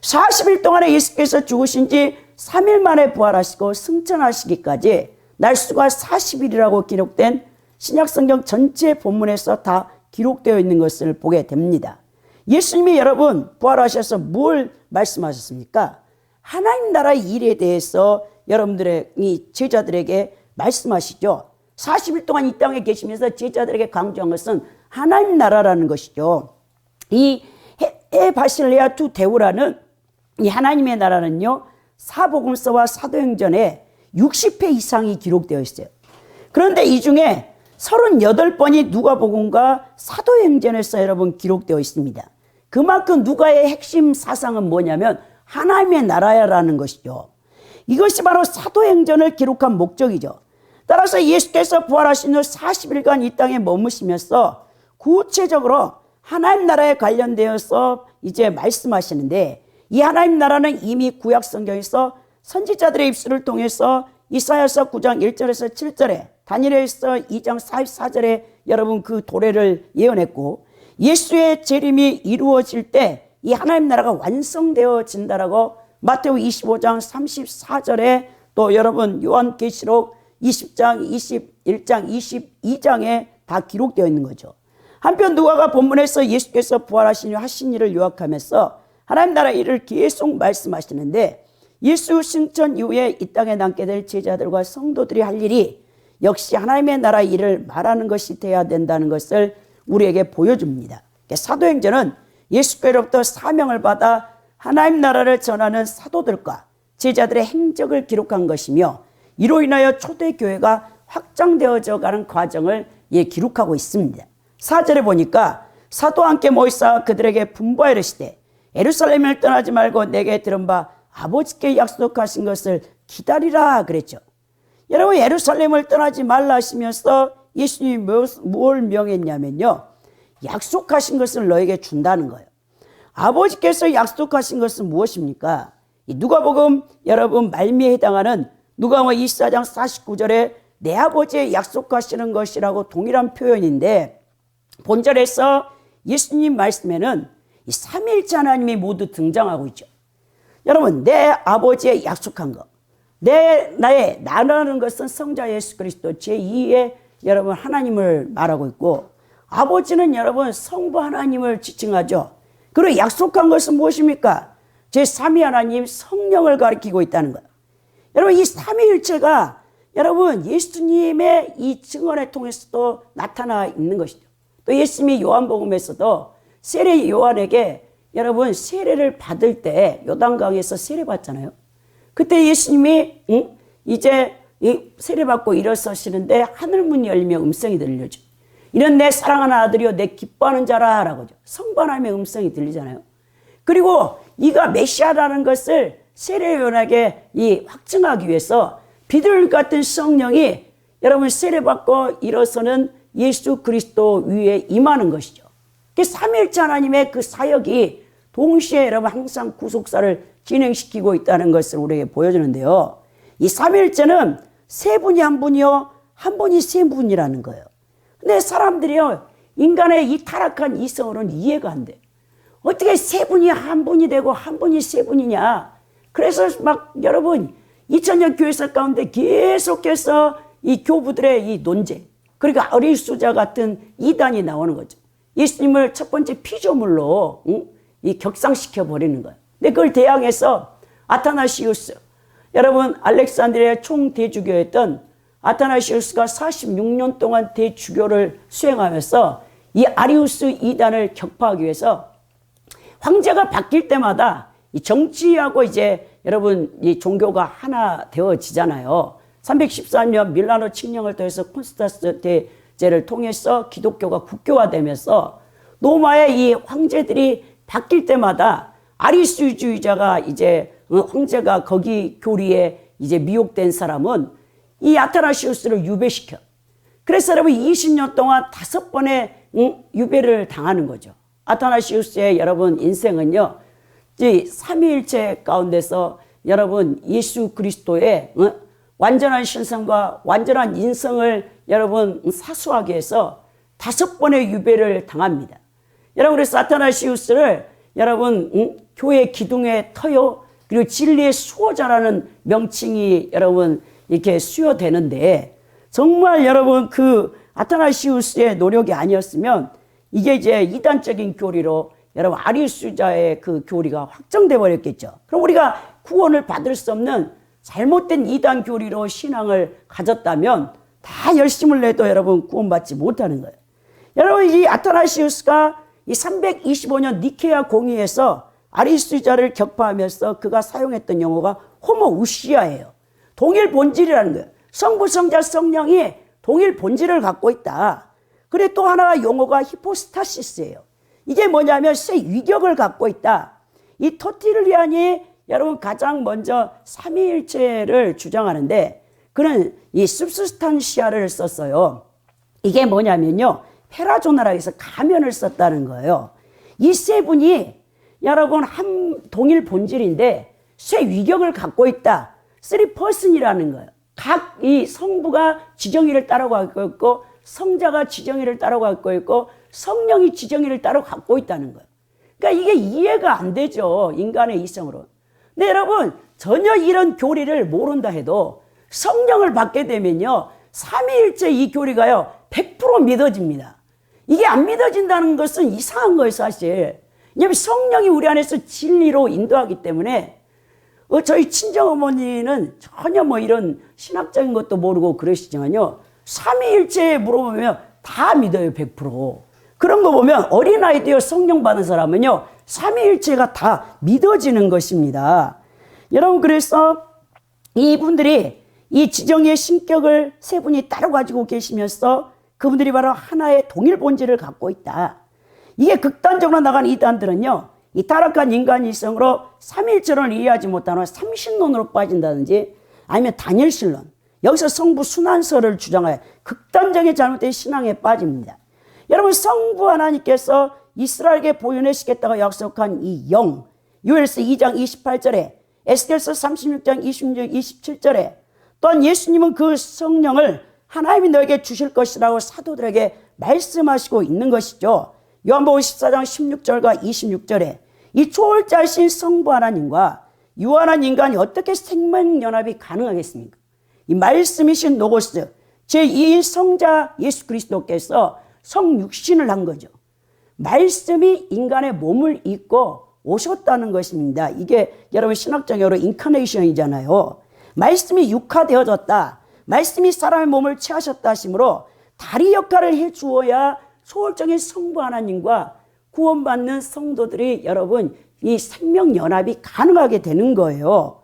Speaker 1: 40일 동안에 예수께서 죽으신 지 3일 만에 부활하시고 승천하시기까지 날수가 40일이라고 기록된 신약성경 전체 본문에서 다 기록되어 있는 것을 보게 됩니다. 예수님이 여러분 부활하셔서 뭘 말씀하셨습니까? 하나님 나라의 일에 대해서 여러분들의 이 제자들에게 말씀하시죠. 40일 동안 이 땅에 계시면서 제자들에게 강조한 것은 하나님 나라라는 것이죠. 이 바실레아 투 데우라는 이 하나님의 나라는요 사복음서와 사도행전에 60회 이상이 기록되어 있어요. 그런데 이 중에 38번이 누가복음과 사도행전에서 여러분 기록되어 있습니다. 그만큼 누가의 핵심 사상은 뭐냐면 하나님의 나라야라는 것이죠. 이것이 바로 사도행전을 기록한 목적이죠. 따라서 예수께서 부활하신 후 40일간 이 땅에 머무시면서 구체적으로 하나님 나라에 관련되어서 이제 말씀하시는데, 이 하나님 나라는 이미 구약 성경에서 선지자들의 입술을 통해서 이사야서 9장 1절에서 7절에, 다니엘서 2장 44절에 여러분 그 도래를 예언했고, 예수의 재림이 이루어질 때 이 하나님 나라가 완성되어진다라고 마태오 25장 34절에, 또 여러분 요한계시록 20장 21장 22장에 다 기록되어 있는 거죠. 한편 누가가 본문에서 예수께서 부활하신 후 하신 일을 요약하면서 하나님 나라 일을 계속 말씀하시는데, 예수 승천 이후에 이 땅에 남게 될 제자들과 성도들이 할 일이 역시 하나님의 나라 일을 말하는 것이 되어야 된다는 것을 우리에게 보여줍니다. 사도행전은 예수께로부터 사명을 받아 하나님 나라를 전하는 사도들과 제자들의 행적을 기록한 것이며, 이로 인하여 초대교회가 확장되어져 가는 과정을 기록하고 있습니다. 4절에 보니까 사도와 함께 모이사 그들에게 분부하여 이르시되, 예루살렘을 떠나지 말고 내게 들은 바 아버지께 약속하신 것을 기다리라 그랬죠. 여러분, 예루살렘을 떠나지 말라 하시면서 예수님이 뭘 명했냐면요, 약속하신 것을 너에게 준다는 거예요. 아버지께서 약속하신 것은 무엇입니까? 누가복음 여러분 말미에 해당하는 누가복음 24장 49절에 내 아버지의 약속하시는 것이라고 동일한 표현인데, 본절에서 예수님 말씀에는 이 삼위일체 하나님이 모두 등장하고 있죠. 여러분, 내 아버지의 약속한 것, 나의 나라는 것은 성자 예수 그리스도 제2의 여러분 하나님을 말하고 있고, 아버지는 여러분 성부 하나님을 지칭하죠. 그리고 약속한 것은 무엇입니까? 제3위 하나님 성령을 가리키고 있다는 거예요. 여러분, 이 삼위일체가 여러분 예수님의 이 증언을 통해서도 나타나 있는 것이죠. 또 예수님이 요한복음에서도 세례 요한에게 여러분 세례를 받을 때 요단강에서 세례 받잖아요. 그때 예수님이 이제 세례 받고 일어서시는데 하늘문이 열리며 음성이 들려죠. 이런 내 사랑하는 아들이요 내 기뻐하는 자라 라고죠. 성부 하나님의 음성이 들리잖아요. 그리고 이가 메시아라는 것을 세례 요한에게 확증하기 위해서 비둘기 같은 성령이 여러분 세례 받고 일어서는 예수 그리스도 위에 임하는 것이죠. 삼위일체 하나님의 그 사역이 동시에 여러분 항상 구속사를 진행시키고 있다는 것을 우리에게 보여주는데요. 이 삼위일체는 세 분이 한 분이요, 한 분이 세 분이라는 거예요. 근데 사람들이요, 인간의 이 타락한 이성으로는 이해가 안 돼. 어떻게 세 분이 한 분이 되고 한 분이 세 분이냐. 그래서 막 여러분 2000년 교회사 가운데 계속해서 이 교부들의 이 논쟁, 그러니까 어리수자 같은 이단이 나오는 거죠. 예수님을 첫 번째 피조물로 이 격상시켜 버리는 거예요. 근데 그걸 대항해서 아타나시우스, 여러분 알렉산드리아 총대주교였던 아타나시우스가 46년 동안 대주교를 수행하면서 이 아리우스 이단을 격파하기 위해서 황제가 바뀔 때마다 이 정치하고 이제 여러분 이 종교가 하나 되어지잖아요. 314년 밀라노 칙령을 통해서 콘스탄스 대제를 통해서 기독교가 국교화되면서 로마의 이 황제들이 바뀔 때마다 아리수주의자가 이제 황제가 거기 교리에 이제 미혹된 사람은 이 아타나시우스를 유배시켜. 그래서 여러분 20년 동안 5번의 유배를 당하는 거죠. 아타나시우스의 여러분 인생은요, 이 삼위일체 가운데서 여러분 예수 그리스도의 완전한 신성과 완전한 인성을 여러분 사수하기 위해서 5번의 유배를 당합니다. 여러분 그래서 아타나시우스를 여러분 교회 기둥의 터요, 그리고 진리의 수호자라는 명칭이 여러분 이렇게 수여되는데, 정말 여러분 그 아타나시우스의 노력이 아니었으면 이게 이제 이단적인 교리로 여러분 아리수자의 그 교리가 확정돼 버렸겠죠. 그럼 우리가 구원을 받을 수 없는 잘못된 이단 교리로 신앙을 가졌다면 다 열심을 내도 여러분 구원받지 못하는 거예요. 여러분 이 아타나시우스가 이 325년 니케아 공의에서 아리수자를 격파하면서 그가 사용했던 용어가 호모우시아예요. 동일 본질이라는 거예요. 성부, 성자, 성령이 동일 본질을 갖고 있다. 그래 또 하나가 용어가 히포스타시스예요. 이게 뭐냐면 새 위격을 갖고 있다. 이 토티르리안이 여러분 가장 먼저 삼위일체를 주장하는데 그는 이 substantial을 썼어요. 이게 뭐냐면요, 페라조나라고 해서 가면을 썼다는 거예요. 이 세 분이 여러분 한 동일 본질인데 세 위격을 갖고 있다. 3person이라는 거예요. 각 이 성부가 지정의를 따라가고 있고 성자가 지정의를 따라가고 있고 성령이 지정의를 따라 갖고 있다는 거예요. 그러니까 이게 이해가 안 되죠. 인간의 이성으로. 근데 여러분 전혀 이런 교리를 모른다 해도 성령을 받게 되면요. 삼위일체 이 교리가요. 100% 믿어집니다. 이게 안 믿어진다는 것은 이상한 거예요, 사실. 왜냐하면 성령이 우리 안에서 진리로 인도하기 때문에 저희 친정어머니는 전혀 뭐 이런 신학적인 것도 모르고 그러시지만요. 삼위일체에 물어보면 다 믿어요, 100%. 그런 거 보면 어린아이도요, 성령 받은 사람은요, 삼위일체가 다 믿어지는 것입니다. 여러분, 그래서 이분들이 이 지정의 신격을 세 분이 따로 가지고 계시면서 그분들이 바로 하나의 동일 본질을 갖고 있다. 이게 극단적으로 나간 이단들은요, 이 타락한 인간이성으로 삼일체론을 이해하지 못하는 삼신론으로 빠진다든지 아니면 단일신론, 여기서 성부 순환설을 주장하여 극단적인 잘못된 신앙에 빠집니다. 여러분, 성부 하나님께서 이스라엘에게 보존하시겠다고 약속한 이 영, 요엘서 2장 28절에 에스겔서 36장 26, 27절에 또한 예수님은 그 성령을 하나님이 너에게 주실 것이라고 사도들에게 말씀하시고 있는 것이죠. 요한복음 14장 16절과 26절에 이 초월자이신 성부 하나님과 유한한 인간이 어떻게 생명연합이 가능하겠습니까? 이 말씀이신 노고스, 제2인 성자 예수 그리스도께서 성육신을 한 거죠. 말씀이 인간의 몸을 입고 오셨다는 것입니다. 이게 여러분 신학적으로 인카네이션이잖아요. 말씀이 육화되어졌다. 말씀이 사람의 몸을 취하셨다 하심으로 다리 역할을 해주어야 초월적인 성부 하나님과 구원받는 성도들이 여러분 이 생명연합이 가능하게 되는 거예요.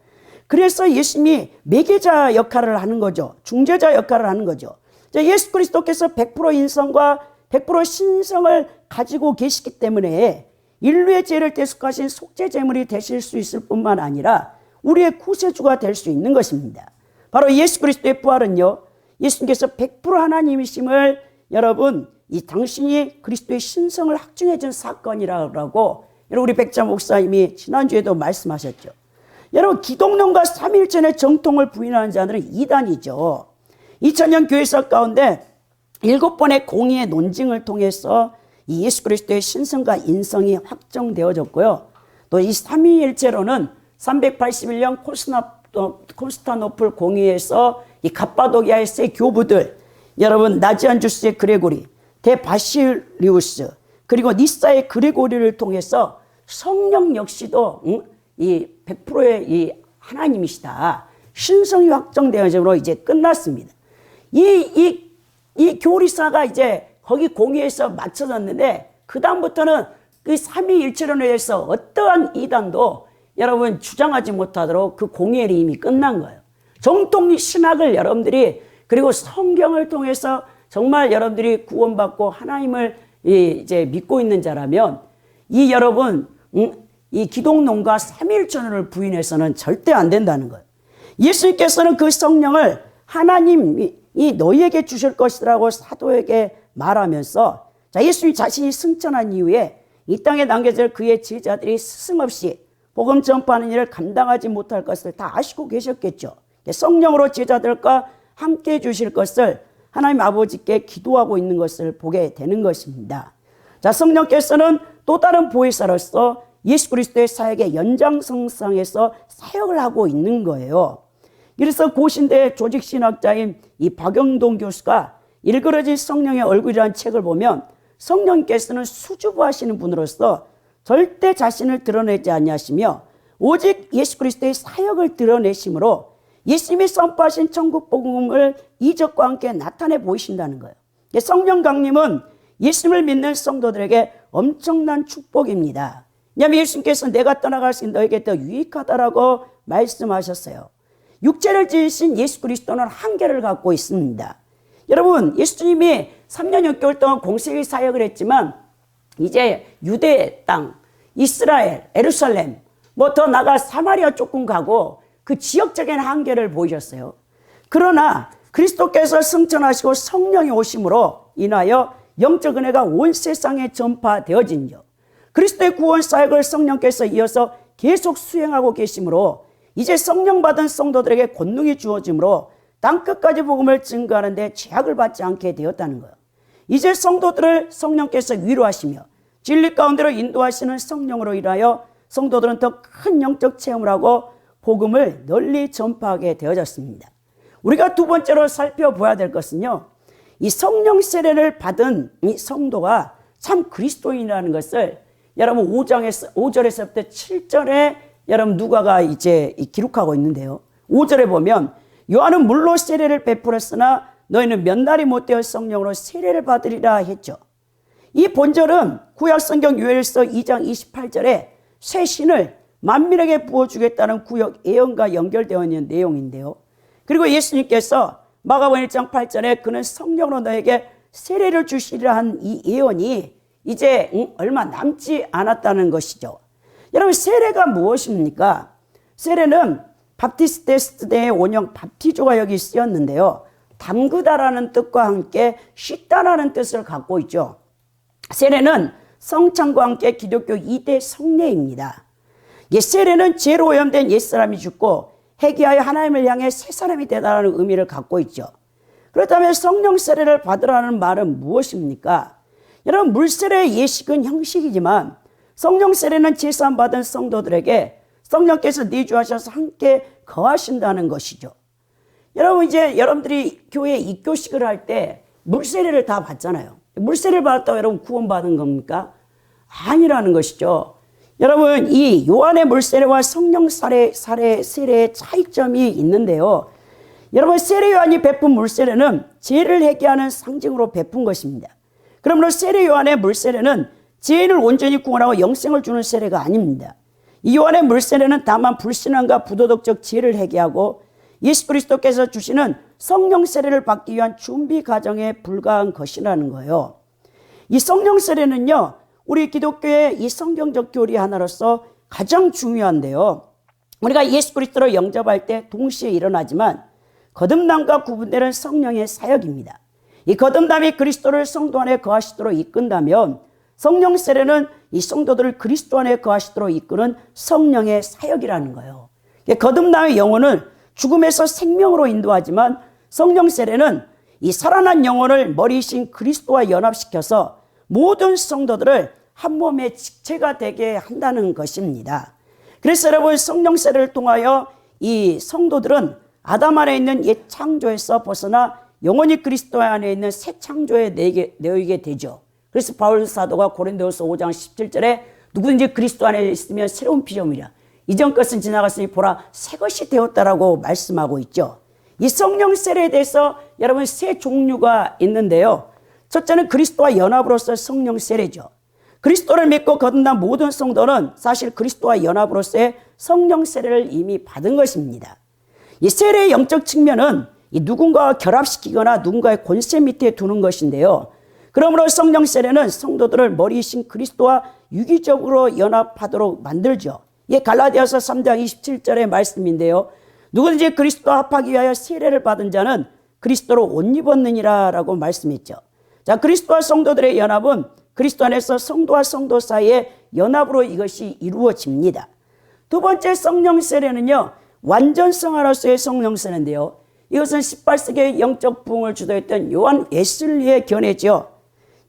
Speaker 1: 그래서 예수님이 매개자 역할을 하는 거죠. 중재자 역할을 하는 거죠. 예수 그리스도께서 100% 인성과 100% 신성을 가지고 계시기 때문에 인류의 죄를 대속하신 속죄제물이 되실 수 있을 뿐만 아니라 우리의 구세주가 될 수 있는 것입니다. 바로 예수 그리스도의 부활은요, 예수님께서 100% 하나님이심을 여러분 이 당신이 그리스도의 신성을 확증해 준 사건이라고 여러분 우리 백자 목사님이 지난주에도 말씀하셨죠. 여러분 기독론과 삼위일체의 정통을 부인하는 자들은 이단이죠. 2000년 교회사 가운데 7번의 공의의 논증을 통해서 이 예수 그리스도의 신성과 인성이 확정되어졌고요. 또 이 삼위일체로는 381년 콘스타노플 공의에서 이 갑바도기아의 세 교부들, 여러분 나지안주스의 그레고리, 대바실리우스, 그리고 니사의 그레고리를 통해서 성령 역시도 이 100%의 이 하나님이시다. 신성이 확정되어짐으로 이제 끝났습니다. 이 교리사가 이제 거기 공의에서 맞춰졌는데 그 다음부터는 그 삼위일체론에 대해서 어떠한 이단도 여러분 주장하지 못하도록 그 공의의 이미 끝난 거예요. 정통 신학을 여러분들이 그리고 성경을 통해서 정말 여러분들이 구원받고 하나님을 이제 믿고 있는 자라면 이 여러분 이 기독론과 삼위일체론을 부인해서는 절대 안 된다는 거예요. 예수님께서는 그 성령을 하나님이 너희에게 주실 것이라고 사도에게 말하면서 자 예수님 자신이 승천한 이후에 이 땅에 남겨질 그의 제자들이 스승없이 복음 전파하는 일을 감당하지 못할 것을 다 아시고 계셨겠죠. 성령으로 제자들과 함께 해 주실 것을 하나님 아버지께 기도하고 있는 것을 보게 되는 것입니다. 자, 성령께서는 또 다른 보혜사로서 예수 그리스도의 사역의 연장선상에서 사역을 하고 있는 거예요. 그래서 고신대 조직신학자인 이 박영동 교수가 일그러진 성령의 얼굴이라는 책을 보면 성령께서는 수주부하시는 분으로서 절대 자신을 드러내지 아니하시며 오직 예수 그리스도의 사역을 드러내심으로 예수님이 선포하신 천국 복음을 이적과 함께 나타내 보이신다는 거예요. 성령 강림은 예수님을 믿는 성도들에게 엄청난 축복입니다. 왜냐하면 예수님께서 내가 떠나갈수 너에게 더 유익하다라고 말씀하셨어요. 육체를 지으신 예수 그리스도는 한계를 갖고 있습니다. 여러분 예수님이 3년 6개월 동안 공생의 사역을 했지만 이제 유대 땅, 이스라엘, 예루살렘 뭐 더 나가 사마리아 조금 가고 그 지역적인 한계를 보이셨어요. 그러나 그리스도께서 승천하시고 성령이 오심으로 인하여 영적 은혜가 온 세상에 전파되어진요. 그리스도의 구원 사역을 성령께서 이어서 계속 수행하고 계시므로 이제 성령 받은 성도들에게 권능이 주어지므로 땅끝까지 복음을 증거하는 데 제약을 받지 않게 되었다는 거예요. 이제 성도들을 성령께서 위로하시며 진리 가운데로 인도하시는 성령으로 인하여 성도들은 더 큰 영적 체험을 하고 복음을 널리 전파하게 되어졌습니다. 우리가 두 번째로 살펴봐야 될 것은요, 이 성령 세례를 받은 이 성도가 참 그리스도인이라는 것을 여러분 5절에서부터 7절에 여러분 누가가 이제 기록하고 있는데요. 5절에 보면 요한은 물로 세례를 베풀었으나 너희는 몇 날이 못되어 성령으로 세례를 받으리라 했죠. 이 본절은 구약성경 요엘서 2장 28절에 새 신을 만민에게 부어주겠다는 구약 예언과 연결되어 있는 내용인데요. 그리고 예수님께서 마가복음 1장 8절에 그는 성령으로 너에게 세례를 주시리라 한 이 예언이 이제 얼마 남지 않았다는 것이죠. 여러분, 세례가 무엇입니까? 세례는 바프티스트 때의 원형 밥티조가 여기 쓰였는데요. 담그다라는 뜻과 함께 씻다라는 뜻을 갖고 있죠. 세례는 성찬과 함께 기독교 2대 성례입니다. 세례는 죄로 오염된 옛사람이 죽고 회개하여 하나님을 향해 새 사람이 되다라는 의미를 갖고 있죠. 그렇다면 성령 세례를 받으라는 말은 무엇입니까? 여러분, 물세례의 예식은 형식이지만 성령 세례는 제사함 받은 성도들에게 성령께서 내주하셔서 함께 거하신다는 것이죠. 여러분, 이제 여러분들이 교회 입교식을 할 때 물세례를 다 받잖아요. 물세례를 받았다고 여러분 구원받은 겁니까? 아니라는 것이죠. 여러분, 이 요한의 물세례와 성령 세례의 차이점이 있는데요. 여러분, 세례 요한이 베푼 물세례는 죄를 회개하는 상징으로 베푼 것입니다. 그러므로 세례 요한의 물세례는 죄인을 온전히 구원하고 영생을 주는 세례가 아닙니다. 이 요한의 물세례는 다만 불신앙과 부도덕적 죄를 회개하고 예수 그리스도께서 주시는 성령 세례를 받기 위한 준비 과정에 불과한 것이라는 거예요. 이 성령 세례는요, 우리 기독교의 이 성경적 교리 하나로서 가장 중요한데요. 우리가 예수 그리스도를 영접할 때 동시에 일어나지만 거듭남과 구분되는 성령의 사역입니다. 이 거듭남이 그리스도를 성도 안에 거하시도록 이끈다면 성령 세례는 이 성도들을 그리스도 안에 거하시도록 이끄는 성령의 사역이라는 거예요. 거듭남의 영혼을 죽음에서 생명으로 인도하지만 성령 세례는 이 살아난 영혼을 머리이신 그리스도와 연합시켜서 모든 성도들을 한 몸의 직체가 되게 한다는 것입니다. 그래서 여러분, 성령 세례를 통하여 이 성도들은 아담 안에 있는 옛 창조에서 벗어나 영원히 그리스도 안에 있는 새 창조에 놓이게 되죠. 그래서 바울 사도가 고린도후서 5장 17절에 누구든지 그리스도 안에 있으면 새로운 피조물이라 이전 것은 지나갔으니 보라 새 것이 되었다라고 말씀하고 있죠. 이 성령 세례에 대해서 여러분 세 종류가 있는데요. 첫째는 그리스도와 연합으로서 성령 세례죠. 그리스도를 믿고 거듭난 모든 성도는 사실 그리스도와 연합으로서의 성령 세례를 이미 받은 것입니다. 이 세례의 영적 측면은 이 누군가와 결합시키거나 누군가의 권세 밑에 두는 것인데요. 그러므로 성령 세례는 성도들을 머리이신 그리스도와 유기적으로 연합하도록 만들죠. 이게 갈라디아서 3장 27절의 말씀인데요. 누구든지 그리스도와 합하기 위하여 세례를 받은 자는 그리스도로 옷 입었느니라 라고 말씀했죠. 자, 그리스도와 성도들의 연합은 그리스도 안에서 성도와 성도 사이의 연합으로 이것이 이루어집니다. 두 번째 성령 세례는요, 완전 성화로서의 성령 세례인데요. 이것은 18세기의 영적 부흥을 주도했던 요한 웨슬리의 견해죠.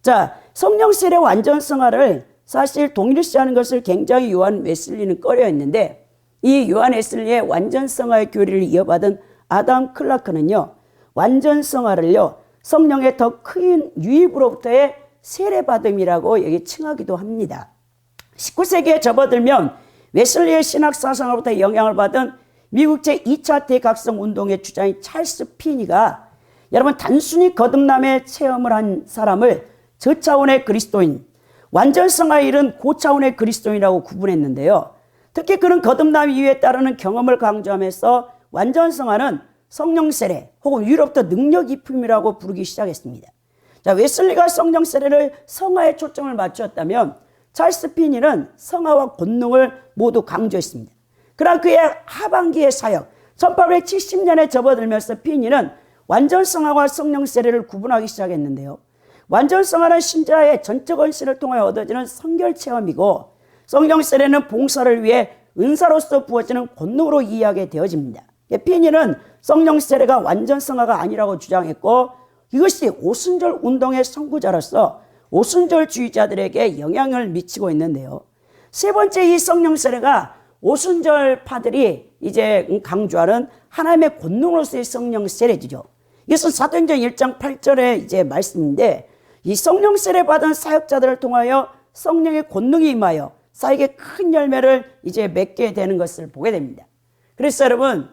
Speaker 1: 자, 성령 세례 완전 성화를 사실 동일시하는 것을 굉장히 요한 웨슬리는 꺼려했는데 이 요한 웨슬리의 완전 성화의 교리를 이어받은 아담 클라크는요, 완전 성화를요, 성령의 더 큰 유입으로부터의 세례받음이라고 여기 칭하기도 합니다. 19세기에 접어들면 웨슬리의 신학 사상으로부터 영향을 받은 미국 제2차 대각성 운동의 주장인 찰스 피니가 여러분 단순히 거듭남의 체험을 한 사람을 저차원의 그리스도인, 완전 성화에 이른 고차원의 그리스도인이라고 구분했는데요. 특히 그는 거듭남 이후에 따르는 경험을 강조하면서 완전 성화는 성령 세례 혹은 위로부터 능력 입힘이라고 부르기 시작했습니다. 자, 웨슬리가 성령 세례를 성화에 초점을 맞추었다면 찰스 피니는 성화와 권능을 모두 강조했습니다. 그러나 그의 하반기의 사역, 1870년에 접어들면서 피니는 완전 성화와 성령 세례를 구분하기 시작했는데요. 완전성하는 신자의 전적 헌신을 통하여 얻어지는 성결 체험이고, 성령 세례는 봉사를 위해 은사로서 부어지는 권능으로 이해하게 되어집니다. 피니는 성령 세례가 완전성화가 아니라고 주장했고, 이것이 오순절 운동의 선구자로서 오순절주의자들에게 영향을 미치고 있는데요. 세 번째, 이 성령 세례가 오순절파들이 이제 강조하는 하나님의 권능으로서의 성령 세례죠. 이것은 사도행전 1장 8절의 이제 말씀인데, 이 성령 세례 받은 사역자들을 통하여 성령의 권능이 임하여 사역의 큰 열매를 이제 맺게 되는 것을 보게 됩니다. 그래서 여러분,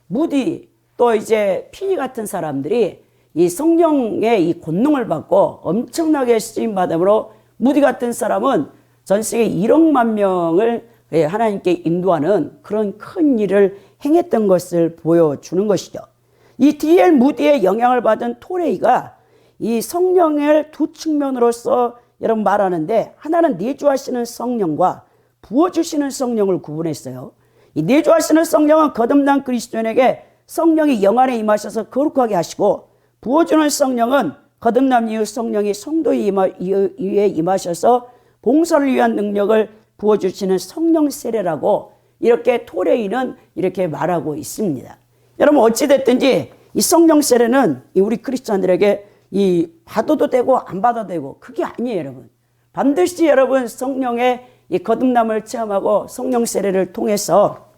Speaker 1: 무디 또 이제 피니 같은 사람들이 이 성령의 이 권능을 받고 엄청나게 쓰임 받음으로 무디 같은 사람은 전 세계 1억만 명을 하나님께 인도하는 그런 큰 일을 행했던 것을 보여주는 것이죠. 이 D.L. 무디의 영향을 받은 토레이가 이 성령을 두 측면으로서 여러분 말하는데, 하나는 내주하시는 성령과 부어주시는 성령을 구분했어요. 이 내주하시는 성령은 거듭난 그리스도인에게 성령이 영안에 임하셔서 거룩하게 하시고, 부어주는 성령은 거듭남 이후 성령이 성도에 임하셔서 봉사를 위한 능력을 부어주시는 성령 세례라고 이렇게 토레이는 이렇게 말하고 있습니다. 여러분, 어찌됐든지 이 성령 세례는 우리 크리스찬들에게 이 받아도 되고 안 받아도 되고 그게 아니에요, 여러분. 반드시 여러분 성령의 이 거듭남을 체험하고 성령 세례를 통해서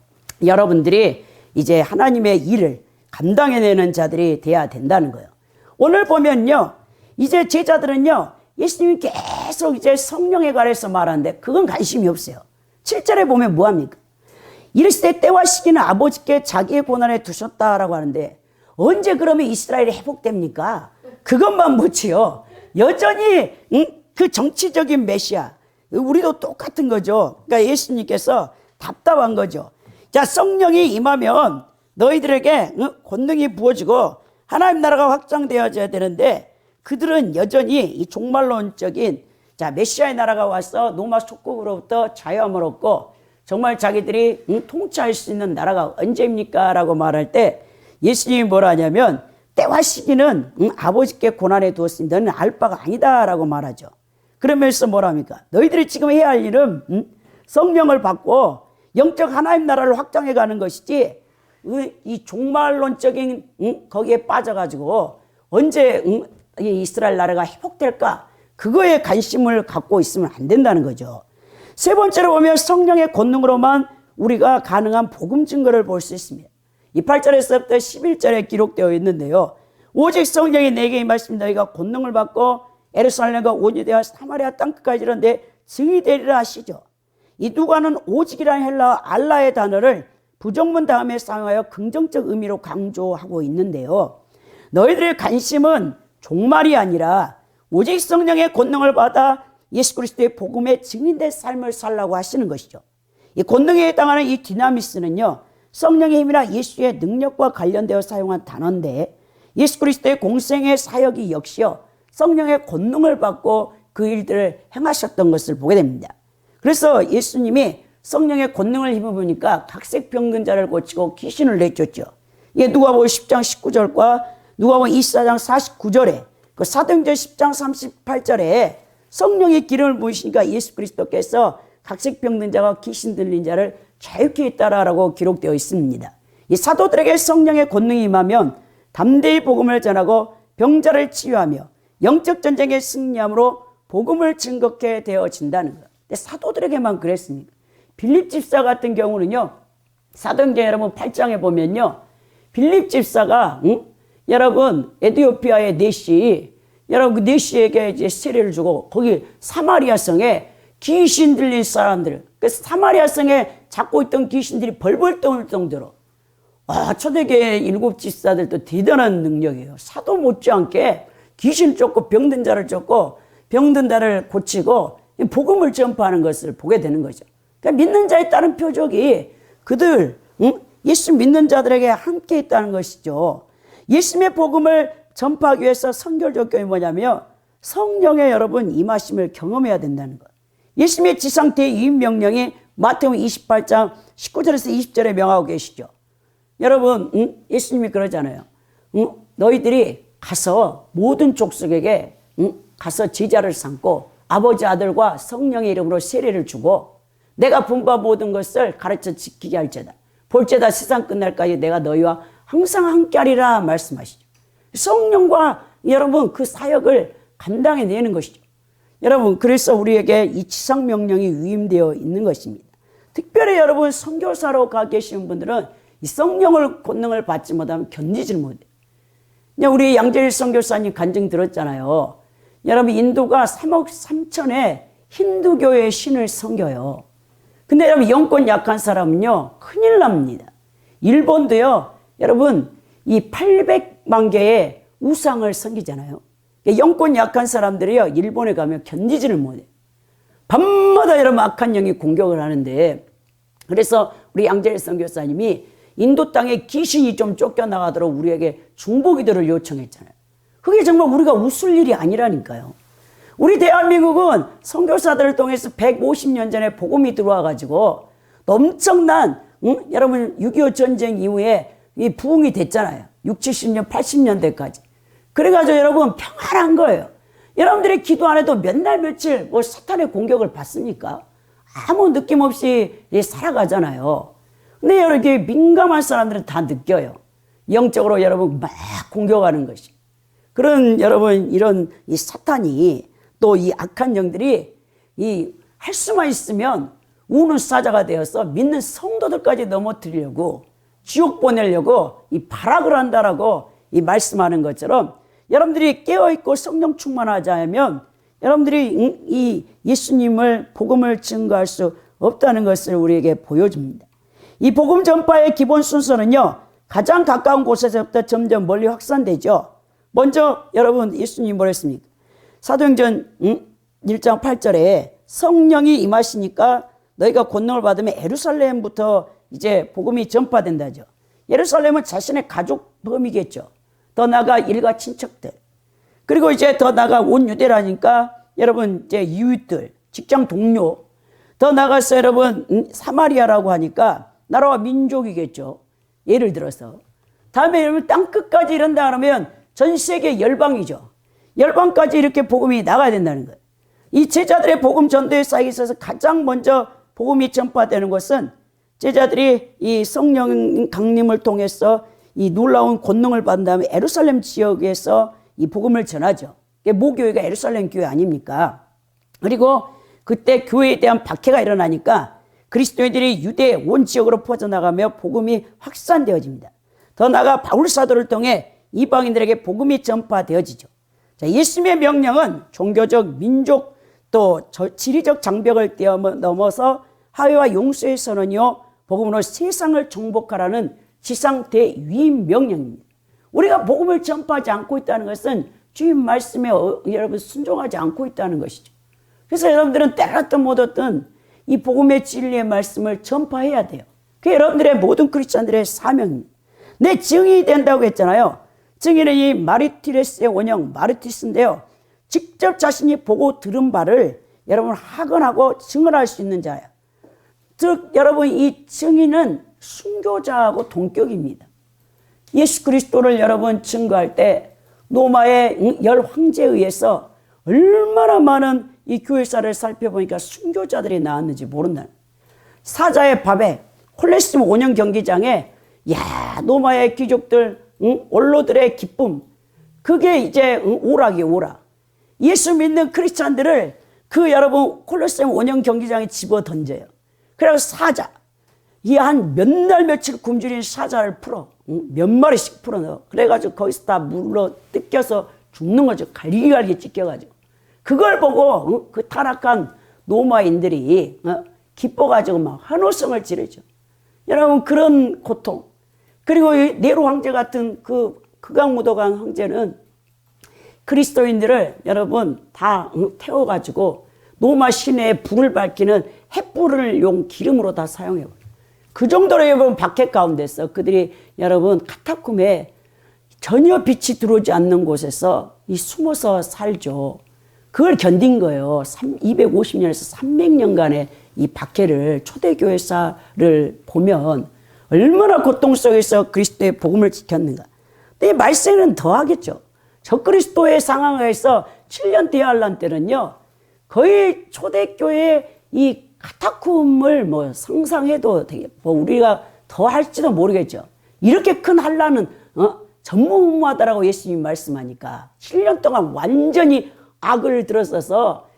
Speaker 1: 여러분들이 이제 하나님의 일을 감당해내는 자들이 돼야 된다는 거예요. 오늘 보면요, 이제 제자들은요, 예수님이 계속 이제 성령에 관해서 말하는데 그건 관심이 없어요. 7절에 보면 뭐합니까? 이르시되 때와 시기는 아버지께 자기의 고난에 두셨다라고 하는데, 언제 그러면 이스라엘이 회복됩니까? 그것만 묻지요. 여전히 그 정치적인 메시아, 우리도 똑같은 거죠. 그러니까 예수님께서 답답한 거죠. 자, 성령이 임하면 너희들에게 권능이 부어지고 하나님 나라가 확장되어져야 되는데, 그들은 여전히 이 종말론적인 메시아의 나라가 와서 로마 속국으로부터 자유함을 얻고 정말 자기들이 통치할 수 있는 나라가 언제입니까? 라고 말할 때 예수님이 뭐라 하냐면, 때와 시기는 아버지께 고난에 두었으니 너는 알 바가 아니다 라고 말하죠. 그러면서 뭐라 합니까? 너희들이 지금 해야 할 일은 성령을 받고 영적 하나님 나라를 확장해 가는 것이지, 이 종말론적인 거기에 빠져가지고 언제 이 이스라엘 나라가 회복될까, 그거에 관심을 갖고 있으면 안 된다는 거죠. 세 번째로 보면 성령의 권능으로만 우리가 가능한 복음 증거를 볼 수 있습니다. 이 8절에서부터 11절에 기록되어 있는데요. 오직 성령이 내게 임하시면 너희가 권능을 받고 예루살렘과 온 유대와 사마리아 땅끝까지 이르는데 증이 되리라 하시죠. 이 누가는 오직이라는 헬라 알라의 단어를 부정문 다음에 사용하여 긍정적 의미로 강조하고 있는데요. 너희들의 관심은 종말이 아니라 오직 성령의 권능을 받아 예수 그리스도의 복음의 증인된 삶을 살라고 하시는 것이죠. 이 권능에 해당하는 이 디나미스는요, 성령의 힘이나 예수의 능력과 관련되어 사용한 단어인데, 예수 그리스도의 공생의 사역이 역시요 성령의 권능을 받고 그 일들을 행하셨던 것을 보게 됩니다. 그래서 예수님이 성령의 권능을 힘입으니까 각색 병든 자를 고치고 귀신을 내쫓죠. 이게 누가복음 10장 19절과 누가복음 24장 49절에 그 사도행전 10장 38절에 성령의 기름을 부으시니까 예수 그리스도께서 각색 병든 자와 귀신 들린 자를 자유케 했다라고 기록되어 있습니다. 이 사도들에게 성령의 권능이 임하면 담대히 복음을 전하고 병자를 치유하며 영적 전쟁에 승리함으로 복음을 증거케 되어진다는 거예요. 근데 사도들에게만 그랬습니까? 빌립 집사 같은 경우는요, 사도행전 여러분 8장에 보면요, 빌립 집사가 여러분 에티오피아의 네시, 여러분 그 네시에게 이제 세례를 주고 거기 사마리아 성에 귀신 들린 사람들, 그 사마리아 성에 잡고 있던 귀신들이 벌벌 떠올 정도로, 초대교회 일곱 집사들도 대단한 능력이에요. 사도 못지않게 귀신 쫓고 병든 자를 쫓고 병든 자를 고치고 복음을 전파하는 것을 보게 되는 거죠. 그러니까 믿는 자에 따른 표적이 그들, 예수 믿는 자들에게 함께 있다는 것이죠. 예수님의 복음을 전파하기 위해서 선결적 교육이 뭐냐면 성령의 여러분 임하심을 경험해야 된다는 것. 예수님의 지상태의 유임 명령이 마태복음 28장 19절에서 20절에 명하고 계시죠. 여러분, 예수님이 그러잖아요. 너희들이 가서 모든 족속에게 가서 제자를 삼고 아버지 아들과 성령의 이름으로 세례를 주고 내가 분바 모든 것을 가르쳐 지키게 할지어다. 볼지어다 세상 끝날까지 내가 너희와 항상 함께하리라 말씀하시죠. 성령과 여러분 그 사역을 감당해내는 것이죠. 여러분 그래서 우리에게 이 지상명령이 위임되어 있는 것입니다. 특별히 여러분 선교사로 가 계시는 분들은 이 성령을 권능을 받지 못하면 견디질 못해요. 우리 양재일 선교사님 간증 들었잖아요. 여러분 인도가 3억 3천의 힌두교의 신을 섬겨요. 근데 여러분 영권 약한 사람은요 큰일 납니다. 일본도요 여러분 이 800만 개의 우상을 섬기잖아요. 영권 약한 사람들이요 일본에 가면 견디지를 못해요. 밤마다 여러분 악한 영이 공격을 하는데, 그래서 우리 양재일 선교사님이 인도 땅에 귀신이 좀 쫓겨나가도록 우리에게 중보기도를 요청했잖아요. 그게 정말 우리가 웃을 일이 아니라니까요. 우리 대한민국은 선교사들을 통해서 150년 전에 복음이 들어와가지고 엄청난 여러분 6.25 전쟁 이후에 이 부흥이 됐잖아요. 60, 70년, 80년대까지. 그래가지고 여러분 평안한 거예요. 여러분들이 기도 안 해도 몇 날 며칠 뭐 사탄의 공격을 받습니까? 아무 느낌 없이 살아가잖아요. 근데 여러분 민감한 사람들은 다 느껴요. 영적으로 여러분 막 공격하는 것이. 그런 여러분 이런 이 사탄이 또 이 악한 영들이 이 할 수만 있으면 우는 사자가 되어서 믿는 성도들까지 넘어뜨리려고 지옥 보내려고 이 발악을 한다라고 이 말씀하는 것처럼 여러분들이 깨어있고 성령 충만하지 않으면 여러분들이 이 예수님을 복음을 증거할 수 없다는 것을 우리에게 보여줍니다. 이 복음 전파의 기본 순서는요 가장 가까운 곳에서부터 점점 멀리 확산되죠. 먼저 여러분 예수님이 뭐라 했습니까? 사도행전 1장 8절에 성령이 임하시니까 너희가 권능을 받으면 예루살렘부터 이제 복음이 전파된다죠. 예루살렘은 자신의 가족 범이겠죠. 더 나아가 일가 친척들. 그리고 이제 더 나아가 온 유대라니까 여러분 이제 이웃들, 직장 동료. 더 나아가서 여러분 사마리아라고 하니까 나라와 민족이겠죠. 예를 들어서. 다음에 여러분 땅끝까지 이런다 그러면 전 세계 열방이죠. 열방까지 이렇게 복음이 나가야 된다는 거예요. 이 제자들의 복음 전도에 쌓이기 있어서 가장 먼저 복음이 전파되는 것은 제자들이 이 성령 강림을 통해서 이 놀라운 권능을 받은 다음에 예루살렘 지역에서 이 복음을 전하죠. 모교회가 예루살렘 교회 아닙니까? 그리고 그때 교회에 대한 박해가 일어나니까 그리스도인들이 유대 온 지역으로 퍼져나가며 복음이 확산되어집니다. 더 나아가 바울 사도를 통해 이방인들에게 복음이 전파되어지죠. 자, 예수님의 명령은 종교적, 민족 또 지리적 장벽을 뛰어넘어서 화해와 용서의 선언이요 복음으로 세상을 정복하라는 지상 대위임 명령입니다. 우리가 복음을 전파하지 않고 있다는 것은 주님 말씀에 여러분 순종하지 않고 있다는 것이죠. 그래서 여러분들은 때렸든 못 얻든 이 복음의 진리의 말씀을 전파해야 돼요. 그게 여러분들의 모든 크리스찬들의 사명입니다. 내 증인이 된다고 했잖아요. 증인은 이 마르티레스의 원형 마르티스인데요. 직접 자신이 보고 들은 바를 여러분 학언하고 증언할 수 있는 자예요. 즉 여러분 이 증인은 순교자하고 동격입니다. 예수 그리스도를 여러분 증거할 때 로마의 열 황제에 의해서 얼마나 많은 이 교회사를 살펴보니까 순교자들이 나왔는지 모른다. 사자의 밥에 콜레시움 원형 경기장에 로마의 귀족들 원로들의 기쁨 그게 이제 오락이에요. 오락. 예수 믿는 크리스찬들을 그 여러분 콜레시움 원형 경기장에 집어 던져요. 그래서 사자 이 한 몇 날 며칠 굶주린 사자를 풀어 몇 마리씩 풀어 넣어. 그래가지고 거기서 다 물로 뜯겨서 죽는 거죠. 갈기갈기 찢겨가지고. 그걸 보고 그 타락한 로마인들이 기뻐가지고 막 환호성을 지르죠. 여러분 그런 고통. 그리고 네로 황제 같은 그 극악무도한 황제는 그리스도인들을 여러분 다 태워가지고 로마 시내에 불을 밝히는 햇불을 용 기름으로 다 사용해요. 그 정도로 여러분 박해 가운데서 그들이 여러분 카타콤에 전혀 빛이 들어오지 않는 곳에서 이 숨어서 살죠. 그걸 견딘 거예요. 250년에서 300년간의 이 박해를 초대교회사를 보면 얼마나 고통 속에서 그리스도의 복음을 지켰는가. 근데 말세는 더 하겠죠. 적그리스도의 상황에서 7년 대환란 때는요, 거의 초대교회 이 카타콤을 뭐 상상해도 되게, 뭐 우리가 더 할지도 모르겠죠. 이렇게 큰 환란은 전무후무하다라고 예수님이 말씀하니까 7년 동안 완전히 악을 들었어서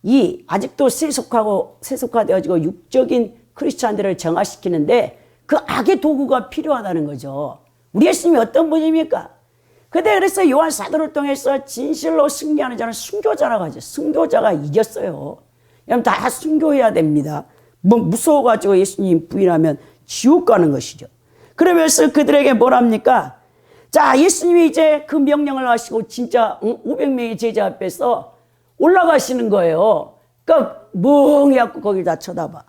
Speaker 1: 이 아직도 세속화되어지고 육적인 크리스찬들을 정화시키는데 그 악의 도구가 필요하다는 거죠. 우리 예수님이 어떤 분입니까? 그래서 요한 사도를 통해서 진실로 승리하는 자는 순교자라고 하죠. 순교자가 이겼어요. 여러분 다 순교해야 됩니다. 뭐 무서워가지고 예수님 부인하면 지옥 가는 것이죠. 그러면서 그들에게 뭐랍니까? 자, 예수님이 이제 그 명령을 하시고 진짜 500명의 제자 앞에서 올라가시는 거예요. 그러니까 멍 해갖고 거길 다 쳐다봐.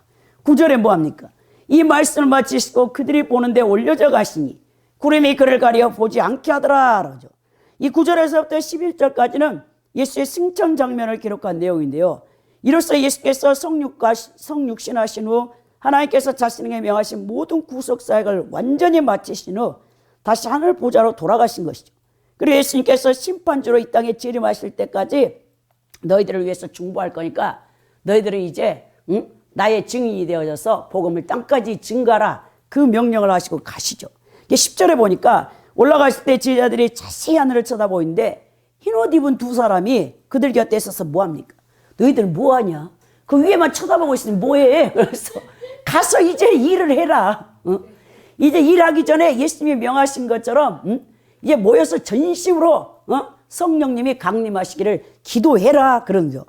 Speaker 1: 9절에 뭐합니까? 이 말씀을 마치시고 그들이 보는데 올려져 가시니 구름이 그를 가려 보지 않게 하더라. 그러죠. 이 9절에서부터 11절까지는 예수의 승천 장면을 기록한 내용인데요. 이로써 예수께서 성육신하신 후 하나님께서 자신에게 명하신 모든 구속사역을 완전히 마치신 후 다시 하늘 보좌로 돌아가신 것이죠. 그리고 예수님께서 심판주로 이 땅에 재림하실 때까지 너희들을 위해서 중보할 거니까 너희들이 이제 나의 증인이 되어져서 복음을 땅까지 증가하라. 그 명령을 하시고 가시죠. 10절에 보니까 올라가실 때 제자들이 자세히 하늘을 쳐다보는데 흰옷 입은 두 사람이 그들 곁에 있어서 뭐합니까? 너희들 뭐하냐? 그 위에만 쳐다보고 있으면 뭐해? 그래서 가서 이제 일을 해라. 이제 일하기 전에 예수님이 명하신 것처럼 이제 모여서 전심으로 성령님이 강림하시기를 기도해라. 그런 거.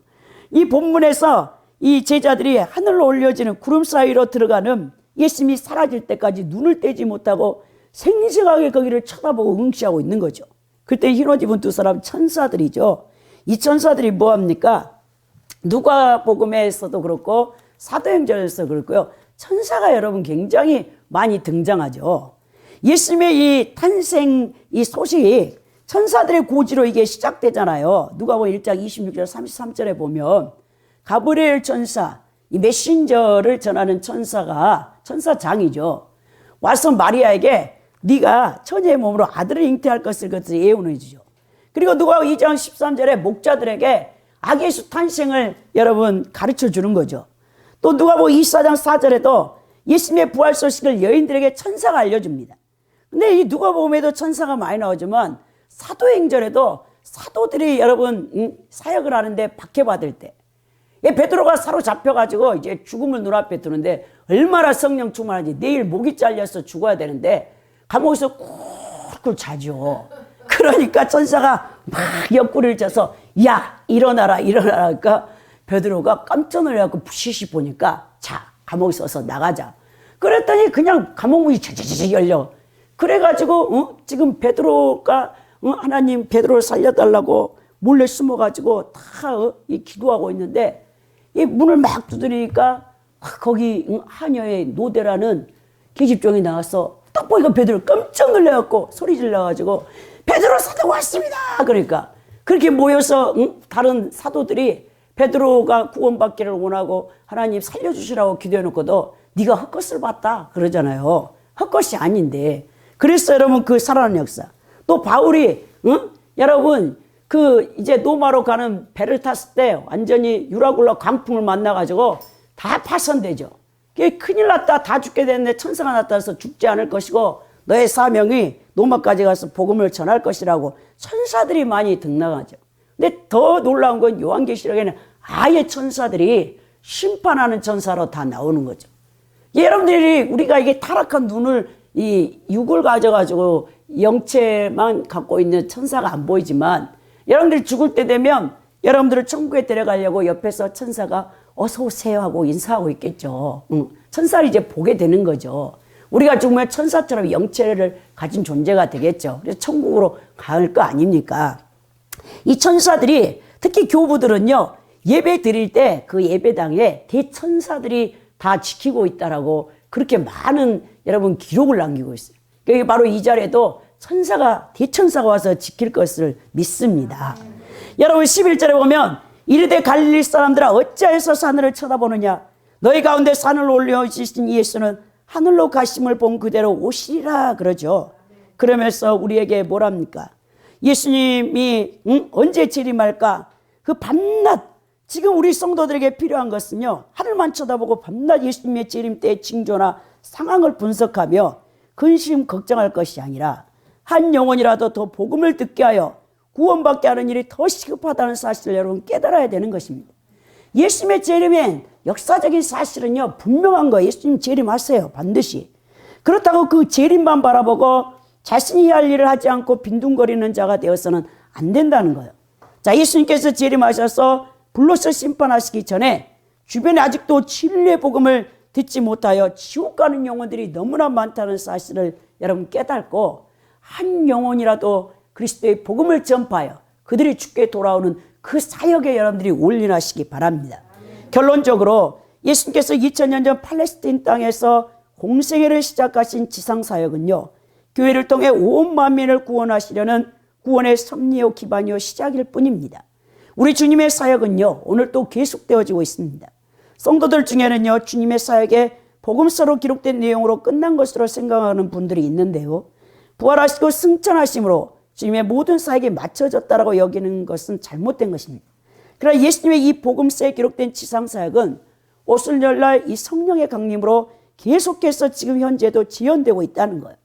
Speaker 1: 이 본문에서 이 제자들이 하늘로 올려지는 구름 사이로 들어가는 예수님이 사라질 때까지 눈을 떼지 못하고 생생하게 거기를 쳐다보고 응시하고 있는 거죠. 그때 흰옷 입은 두 사람 천사들이죠. 이 천사들이 뭐합니까? 누가복음에서도 그렇고 사도행전에서 그렇고요. 천사가 여러분 굉장히 많이 등장하죠. 예수님의 이 탄생 이 소식이 천사들의 고지로 이게 시작되잖아요. 누가복음 1장 26절 33절에 보면 가브리엘 천사, 이 메신저를 전하는 천사가 천사장이죠. 와서 마리아에게 네가 처녀의 몸으로 아들을 잉태할 것을 예언해 주죠. 그리고 누가복음 2장 13절에 목자들에게 아기 예수 탄생을 여러분 가르쳐 주는 거죠. 또 누가복음 24장 4절에도 예수님의 부활 소식을 여인들에게 천사가 알려줍니다. 근데 이 누가복음에도 천사가 많이 나오지만 사도행전에도 사도들이 여러분 사역을 하는데 박해받을 때 베드로가 사로잡혀가지고 이제 죽음을 눈앞에 두는데 얼마나 성령 충만한지 내일 목이 잘려서 죽어야 되는데 감옥에서 꿀꿀 자죠. 그러니까 천사가 막 옆구리를 쳐서 야 일어나라 그러니까 베드로가 깜짝 놀라서 부시시 보니까 자 감옥에 서서 나가자. 그랬더니 그냥 감옥 문이 자자자자 열려. 그래가지고 지금 베드로가 하나님 베드로를 살려달라고 몰래 숨어가지고 다 기도하고 있는데 이 문을 막 두드리니까 거기 하녀의 노대라는 계집종이 나와서 딱 보니까 베드로 깜짝 놀라갖고 소리 질러가지고 베드로 사도 왔습니다. 그러니까 그렇게 모여서 다른 사도들이 베드로가 구원받기를 원하고 하나님 살려주시라고 기도해놓고도 네가 헛것을 봤다 그러잖아요. 헛것이 아닌데. 그래서 여러분 그 살아난 역사. 또 바울이 여러분 그 이제 로마로 가는 배를 탔을 때 완전히 유라굴라 광풍을 만나가지고 다 파손되죠. 큰일 났다. 다 죽게 됐는데 천사가 나타나서 죽지 않을 것이고 너의 사명이 로마까지 가서 복음을 전할 것이라고 천사들이 많이 등장하죠. 근데 더 놀라운 건 요한계시록에는 아예 천사들이 심판하는 천사로 다 나오는 거죠. 여러분들이 우리가 이게 타락한 눈을 이 육을 가져가지고 영체만 갖고 있는 천사가 안 보이지만 여러분들이 죽을 때 되면 여러분들을 천국에 데려가려고 옆에서 천사가 어서 오세요 하고 인사하고 있겠죠. 천사를 이제 보게 되는 거죠. 우리가 죽으면 천사처럼 영체를 가진 존재가 되겠죠. 그래서 천국으로 갈 거 아닙니까? 이 천사들이 특히 교부들은요 예배 드릴 때 그 예배당에 대천사들이 다 지키고 있다라고 그렇게 많은 여러분 기록을 남기고 있어요. 여기 바로 이 자리에도 대천사가 와서 지킬 것을 믿습니다. 여러분 11절에 보면 이르되 갈릴리 사람들아 어찌하여서 하늘을 쳐다보느냐 너희 가운데 산을 올려주신 예수는 하늘로 가심을 본 그대로 오시리라 그러죠. 그러면서 우리에게 뭐랍니까? 예수님이 언제 재림할까? 그 밤낮 지금 우리 성도들에게 필요한 것은요, 하늘만 쳐다보고 밤낮 예수님의 재림 때의 징조나 상황을 분석하며 근심 걱정할 것이 아니라 한 영혼이라도 더 복음을 듣게 하여 구원받게 하는 일이 더 시급하다는 사실을 여러분 깨달아야 되는 것입니다. 예수님의 재림엔 역사적인 사실은요 분명한 거예요. 예수님 재림하세요, 반드시. 그렇다고 그 재림만 바라보고 자신이 할 일을 하지 않고 빈둥거리는 자가 되어서는 안 된다는 거예요. 자, 예수님께서 재림하셔서 불로서 심판하시기 전에 주변에 아직도 진리의 복음을 듣지 못하여 지옥 가는 영혼들이 너무나 많다는 사실을 여러분 깨닫고 한 영혼이라도 그리스도의 복음을 전파하여 그들이 주께 돌아오는 그 사역에 여러분들이 올인하시기 바랍니다. 결론적으로 예수님께서 2000년 전 팔레스틴 땅에서 공생애를 시작하신 지상사역은요, 교회를 통해 온 만민을 구원하시려는 구원의 섭리요 기반이요 시작일 뿐입니다. 우리 주님의 사역은요 오늘 또 계속되어지고 있습니다. 성도들 중에는요 주님의 사역에 복음서로 기록된 내용으로 끝난 것으로 생각하는 분들이 있는데요, 부활하시고 승천하심으로 주님의 모든 사역이 맞춰졌다라고 여기는 것은 잘못된 것입니다. 그러나 예수님의 이 복음서에 기록된 지상사역은 오순절날 이 성령의 강림으로 계속해서 지금 현재도 지연되고 있다는 거예요.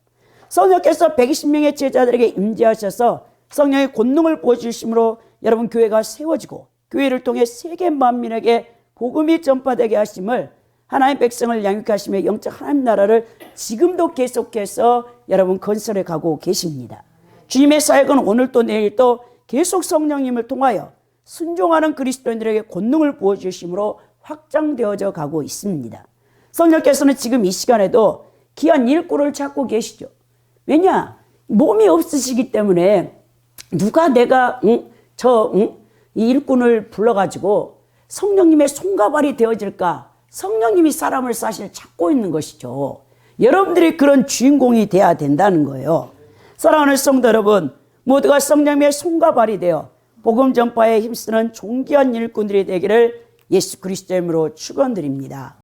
Speaker 1: 성령께서 120명의 제자들에게 임재하셔서 성령의 권능을 보여주심으로 여러분 교회가 세워지고 교회를 통해 세계 만민에게 복음이 전파되게 하심을, 하나님 백성을 양육케 하시며 영적 하나님 나라를 지금도 계속해서 여러분 건설해 가고 계십니다. 주님의 사역은 오늘 또 내일 또 계속 성령님을 통하여 순종하는 그리스도인들에게 권능을 부어주심으로 확장되어져 가고 있습니다. 성령께서는 지금 이 시간에도 귀한 일꾼을 찾고 계시죠. 왜냐? 몸이 없으시기 때문에 누가 내가 이 일꾼을 불러가지고 성령님의 손가발이 되어질까? 성령님이 사람을 사실 찾고 있는 것이죠. 여러분들이 그런 주인공이 돼야 된다는 거예요. 사랑하는 성도 여러분, 모두가 성령님의 손가발이 되어 복음 전파에 힘쓰는 존귀한 일꾼들이 되기를 예수 그리스도의 이름으로 축원드립니다.